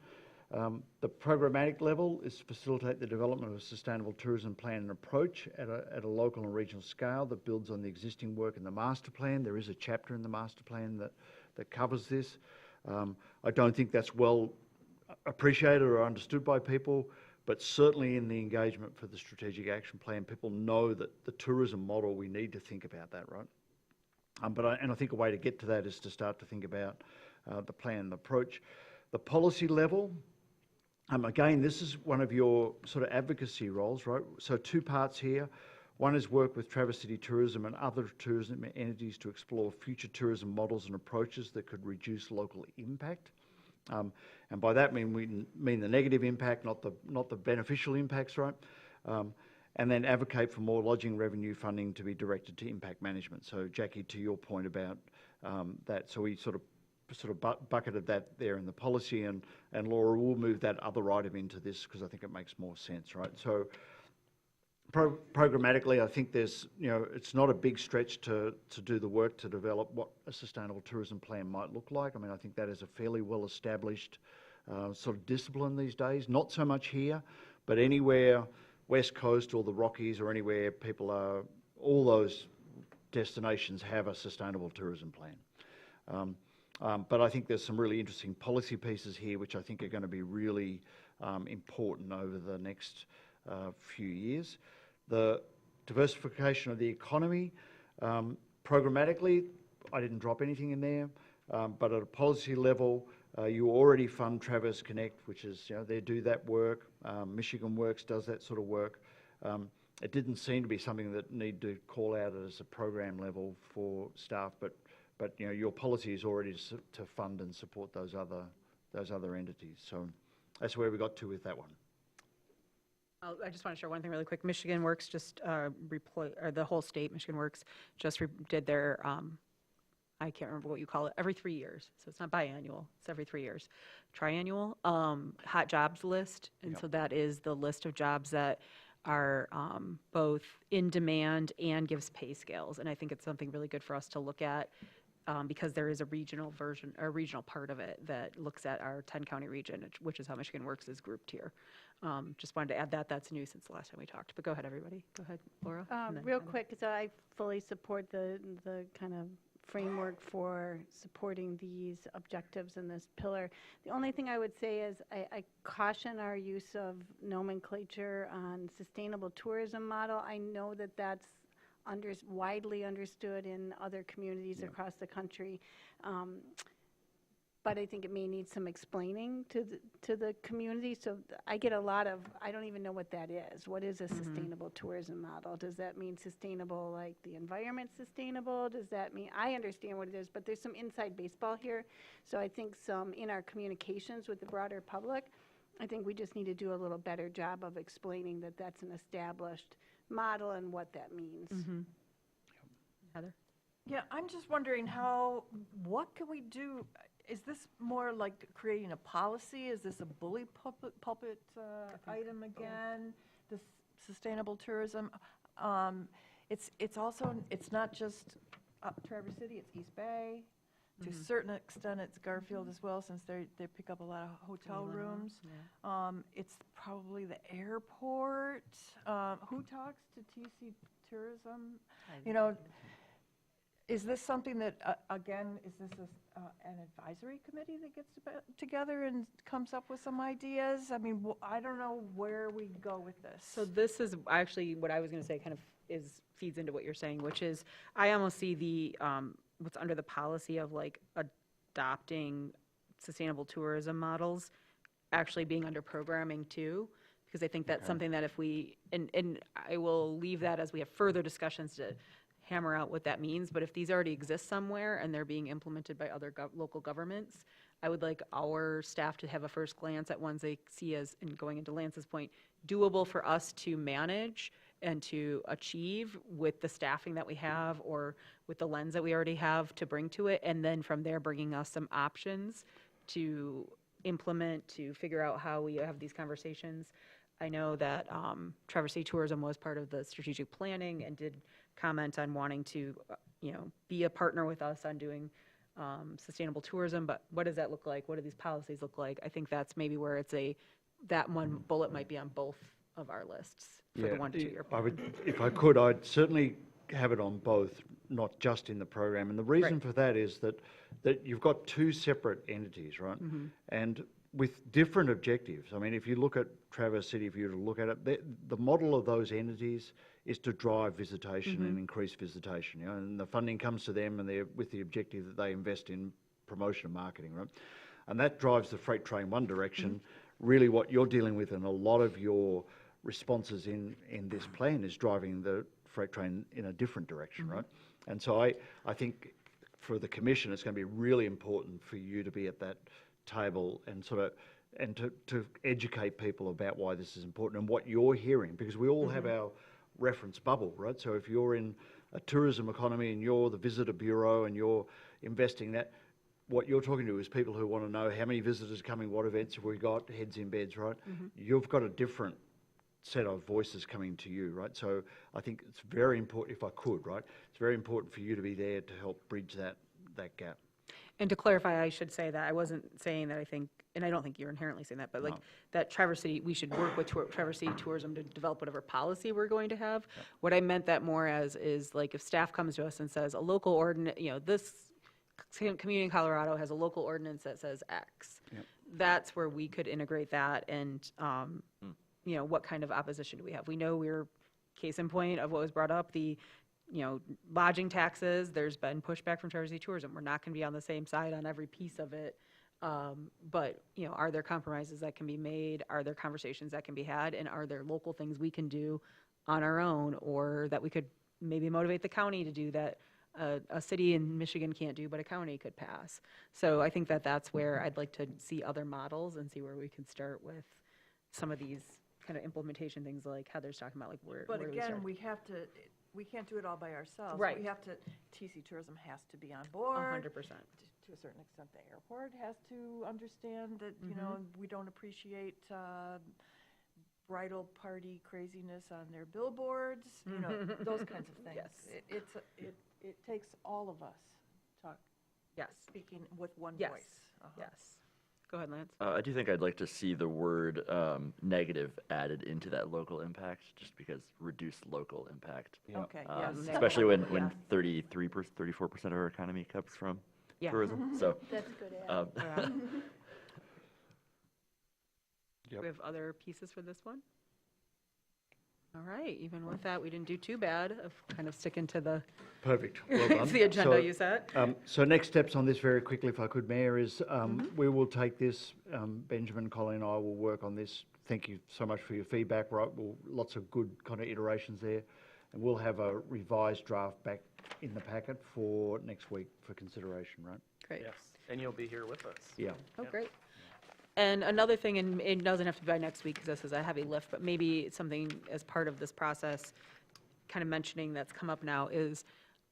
The programmatic level is to facilitate the development of a sustainable tourism plan and approach at a local and regional scale that builds on the existing work in the master plan. There is a chapter in the master plan that covers this. I don't think that's well appreciated or understood by people, but certainly in the engagement for the strategic action plan, people know that the tourism model, we need to think about that, right? I think a way to get to that is to start to think about the plan and the approach. The policy level, again, this is one of your sort of advocacy roles, right? So two parts here. One is work with Traverse City Tourism and other tourism entities to explore future tourism models and approaches that could reduce local impact. And by that we mean the negative impact, not the beneficial impacts, right? And then advocate for more lodging revenue funding to be directed to impact management. So Jackie, to your point about that, so we sort of bucketed that there in the policy, and Laura will move that other item into this because I think it makes more sense, right? So programmatically, I think there's, it's not a big stretch to do the work to develop what a sustainable tourism plan might look like. I mean, I think that is a fairly well-established sort of discipline these days. Not so much here, but anywhere, West Coast or the Rockies or anywhere people are, all those destinations have a sustainable tourism plan. But I think there's some really interesting policy pieces here which I think are going to be really important over the next few years. The diversification of the economy, programmatically, I didn't drop anything in there, but at a policy level, you already fund Traverse Connect, which is, they do that work. Michigan Works does that sort of work. It didn't seem to be something that need to call out as a program level for staff, but your policy is already to fund and support those other entities. So that's where we got to with that one. I just want to share one thing really quick. Michigan Works just the whole state, Michigan Works, just did their, I can't remember what you call it, every 3 years. So it's not biannual, it's every 3 years. Triannual, hot jobs list. And so that is the list of jobs that are both in demand and gives pay scales. And I think it's something really good for us to look at because there is a regional version, or a regional part of it that looks at our 10-county region, which is how Michigan Works is grouped here. Just wanted to add that. That's new since the last time we talked. But go ahead, everybody. Go ahead, Laura. and then Real Anna. quick, so I fully support the kind of framework for supporting these objectives in this pillar. The only thing I would say is I caution our use of nomenclature on sustainable tourism model. I know that that's widely understood in other communities across the country. But I think it may need some explaining to the community. So I get a lot of, I don't even know what that is. What is a sustainable tourism model? Does that mean sustainable, like the environment sustainable? Does that mean, I understand what it is, but there's some inside baseball here. So I think in our communications with the broader public, I think we just need to do a little better job of explaining that that's an established model and what that means. Heather? Yeah, I'm just wondering what can we do? Is this more like creating a policy? Is this a bully pulpit item again? This sustainable tourism? It's also, it's not just Traverse City, it's East Bay. To a certain extent, it's Garfield as well, since they pick up a lot of hotel rooms. It's probably the airport. Who talks to TC Tourism? You know, is this something that, again, is this an advisory committee that gets together and comes up with some ideas? I mean, I don't know where we go with this. So this is actually what I was going to say, kind of feeds into what you're saying, which is I almost see the what's under the policy of like adopting sustainable tourism models actually being under programming too, because I think that's something that if we, and I will leave that as we have further discussions to hammer out what that means, but if these already exist somewhere and they're being implemented by other local governments, I would like our staff to have a first glance at ones they see as, and going into Lance's point, doable for us to manage and to achieve with the staffing that we have or with the lens that we already have to bring to it, and then from there bringing us some options to implement, to figure out how we have these conversations. I know that Traverse City Tourism was part of the strategic planning and did comment on wanting to, be a partner with us on doing sustainable tourism, but what does that look like? What do these policies look like? I think that's maybe where it's that one bullet might be on both of our lists for the 1 to 2 year plan. If I could, I'd certainly have it on both, not just in the program. And the reason for that is that you've got two separate entities, right? And with different objectives. I mean, if you look at Traverse City, if you were to look at it, the model of those entities is to drive visitation and increase visitation, and the funding comes to them and they're with the objective that they invest in promotion and marketing, right? And that drives the freight train one direction. Really what you're dealing with and a lot of your responses in this plan is driving the freight train in a different direction, right? And so I think for the Commission, it's going to be really important for you to be at that table and to educate people about why this is important and what you're hearing, because we all have our reference bubble, right? So if you're in a tourism economy and you're the visitor bureau and you're investing that, what you're talking to is people who want to know how many visitors coming, what events have we got, heads in beds, right? You've got a different set of voices coming to you, right? So I think it's very important, if I could, right? It's very important for you to be there to help bridge that gap. And to clarify, I should say that I wasn't saying that I think, and I don't think you're inherently saying that, but like that Traverse City, we should work with Traverse City Tourism to develop whatever policy we're going to have. What I meant that more as is like if staff comes to us and says a local ordinance, this community in Colorado has a local ordinance that says X. That's where we could integrate that and, what kind of opposition do we have? We know we're, case in point of what was brought up, the lodging taxes, there's been pushback from Traverse City Tourism. We're not going to be on the same side on every piece of it. But, are there compromises that can be made? Are there conversations that can be had? And are there local things we can do on our own or that we could maybe motivate the county to do that a city in Michigan can't do, but a county could pass? So I think that's where I'd like to see other models and see where we can start with some of these kind of implementation things like Heather's talking about, like where But do we again, start? we can't do it all by ourselves. Right. We have to, TC Tourism has to be on board. 100%. To a certain extent, the airport has to understand that, we don't appreciate bridal party craziness on their billboards, those kinds of things. Yes. It takes all of us Yes. speaking with one Yes. voice. Yes. Go ahead, Lance. I do think I'd like to see the word negative added into that local impact, just because reduced local impact. Okay, yes. Especially when 34% of our economy comes from tourism. So That's a good add. Do we have other pieces for this one? All right, even with that, we didn't do too bad of kind of sticking to the Perfect. Well done. the agenda you set. So next steps on this very quickly, if I could, Mayor, is we will take this, Benjamin, Colleen and I will work on this. Thank you so much for your feedback, right? Lots of good kind of iterations there. And we'll have a revised draft back in the packet for next week for consideration, right? Great. Yes, and you'll be here with us. Yeah. Oh, great. And another thing, and it doesn't have to be by next week because this is a heavy lift, but maybe something as part of this process, kind of mentioning that's come up now is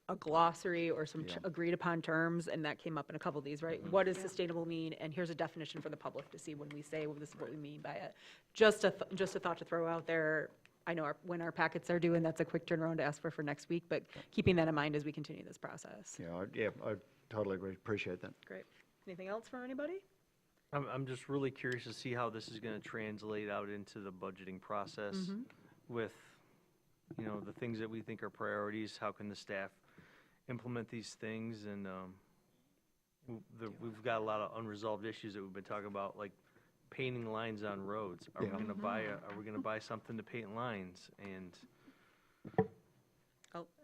a glossary or some agreed upon terms, and that came up in a couple of these, right? What does sustainable mean? And here's a definition for the public to see when we say, well, this is what we mean by it. Just a thought to throw out there. I know when our packets are due, and that's a quick turnaround to ask for next week, but keeping that in mind as we continue this process. Yeah, I Totally agree. Appreciate that. Great. Anything else from anybody? I'm just really curious to see how this is gonna translate out into the budgeting process with, you know, the things that we think are priorities. How can the staff implement these things? And, we've got a lot of unresolved issues that we've been talking about, like painting lines on roads. Are we gonna buy something to paint lines? And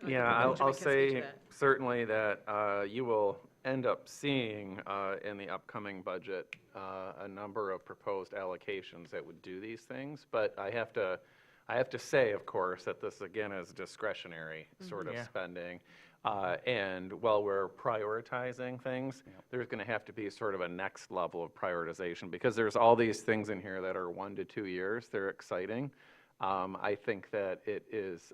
Yeah, I'll say certainly that you will end up seeing in the upcoming budget a number of proposed allocations that would do these things. But I have to say, of course, that this again is discretionary sort of spending. And while we're prioritizing things, there's going to have to be sort of a next level of prioritization because there's all these things in here that are 1 to 2 years. They're exciting. I think that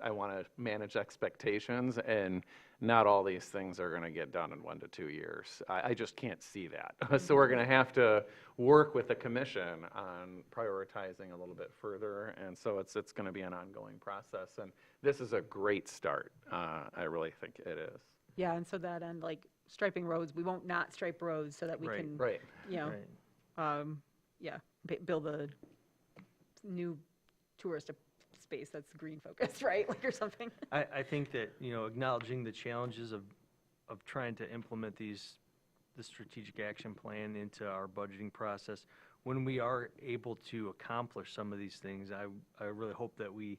I want to manage expectations, and not all these things are going to get done in 1 to 2 years. I just can't see that. So we're going to have to work with the commission on prioritizing a little bit further, and so it's going to be an ongoing process. And this is a great start. I really think it is. Yeah, and so that end, like striping roads, we won't not stripe roads so that we can, you know, build a new tourist space that's green focused, right? Like or something. I think that, you know, acknowledging the challenges of trying to implement the strategic action plan into our budgeting process, when we are able to accomplish some of these things, I really hope that we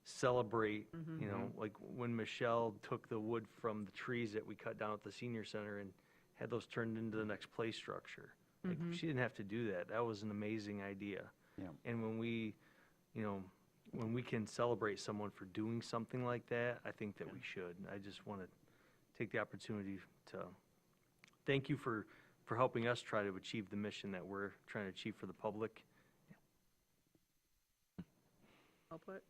celebrate, you know, like when Michelle took the wood from the trees that we cut down at the senior center and had those turned into the next play structure. Like she didn't have to do that. That was an amazing idea. Yeah. And when we, you know, when we can celebrate someone for doing something like that, I think that we should. I just want to take the opportunity to thank you for helping us try to achieve the mission that we're trying to achieve for the public. Well put.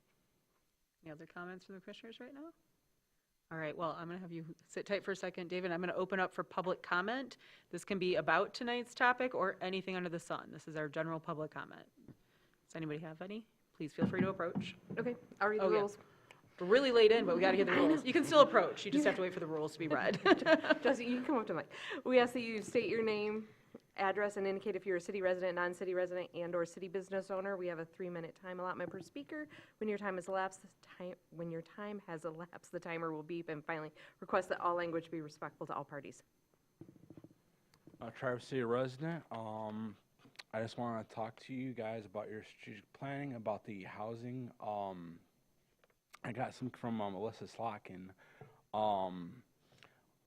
Any other comments from the commissioners right now? All right, well, I'm going to have you sit tight for a second. David, I'm going to open up for public comment. This can be about tonight's topic or anything under the sun. This is our general public comment. Does anybody have any? Please feel free to approach. Okay, I'll read the Oh, yeah. rules. We're really late in, but we got to hear the rules. You can still approach. You just have to wait for the rules to be read. Jesse, you can come up to Mike. We ask that you state your name, address, and indicate if you're a city resident, non-city resident, and/or city business owner. We have a 3-minute time allotment per speaker. When your time has elapsed, the timer will beep. And finally, request that all language be respectful to all parties. Traverse City resident. I just want to talk to you guys about your strategic planning, about the housing. I got some from Melissa Slotkin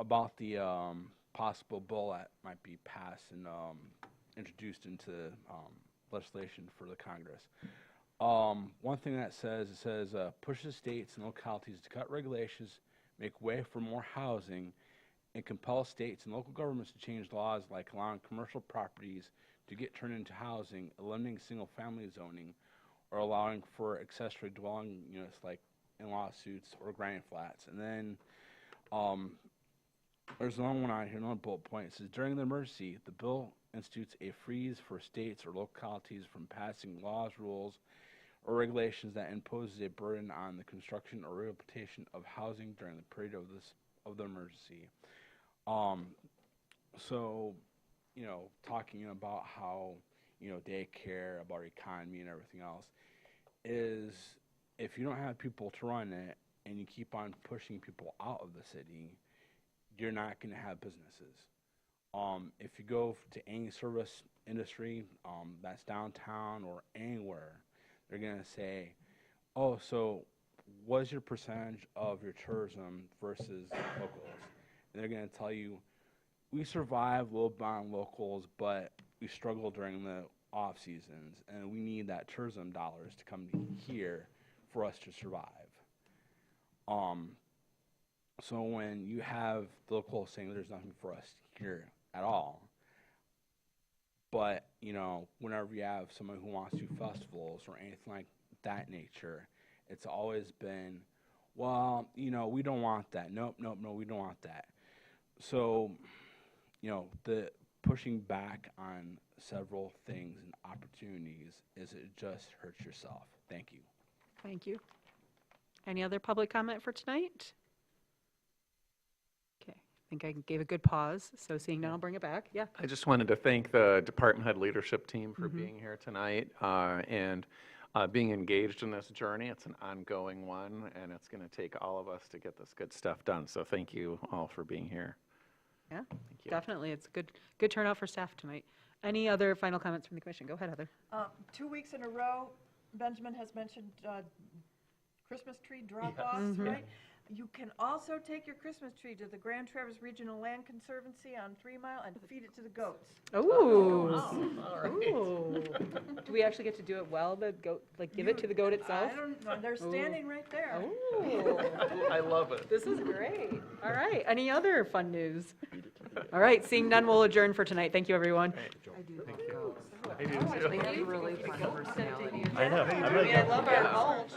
about the possible bill that might be passed and introduced into legislation for the Congress. One thing that says, pushes states and localities to cut regulations, make way for more housing, and compel states and local governments to change laws like allowing commercial properties to get turned into housing, eliminating single-family zoning, or allowing for accessory dwelling units like in lawsuits or granny flats. And then there's another one out here, another bullet point. It says, during the emergency, the bill institutes a freeze for states or localities from passing laws, rules, or regulations that imposes a burden on the construction or rehabilitation of housing during the period of the emergency. So, you know, talking about how, you know, they care about our economy and everything else is, if you don't have people to run it and you keep on pushing people out of the city, you're not going to have businesses. If you go to any service industry that's downtown or anywhere, they're going to say, oh, so what's your percentage of your tourism versus locals? And they're going to tell you, we survive low bond locals, but we struggle during the off seasons, and we need that tourism dollars to come here for us to survive. So when you have the locals saying there's nothing for us here at all, but, you know, whenever you have someone who wants to do festivals or anything like that nature, it's always been, well, you know, we don't want that. Nope, we don't want that. So, you know, the pushing back on several things and opportunities is it just hurts yourself. Thank you. Thank you. Any other public comment for tonight? Okay, think I gave a good pause, so seeing none, I'll bring it back. Yeah. I just wanted to thank the department head leadership team for being here tonight and being engaged in this journey. It's an ongoing one, and it's going to take all of us to get this good stuff done. So thank you all for being here. Yeah, you. definitely. It's a good turnout for staff tonight. Any other final comments from the commission? Go ahead, Heather. 2 weeks in a row, Benjamin has mentioned Christmas tree drop-offs, right? You can also take your Christmas tree to the Grand Traverse Regional Land Conservancy on 3 Mile and feed it to the goats. Ooh. Ooh. Do we actually get to do it well, the goat, like give it to the goat itself? I don't know, they're standing right there. Ooh. I love it. This is great. All right, any other fun news? All right, seeing none, we'll adjourn for tonight. Thank you, everyone. I do too. They have really fun personality. I know. I love our mulch.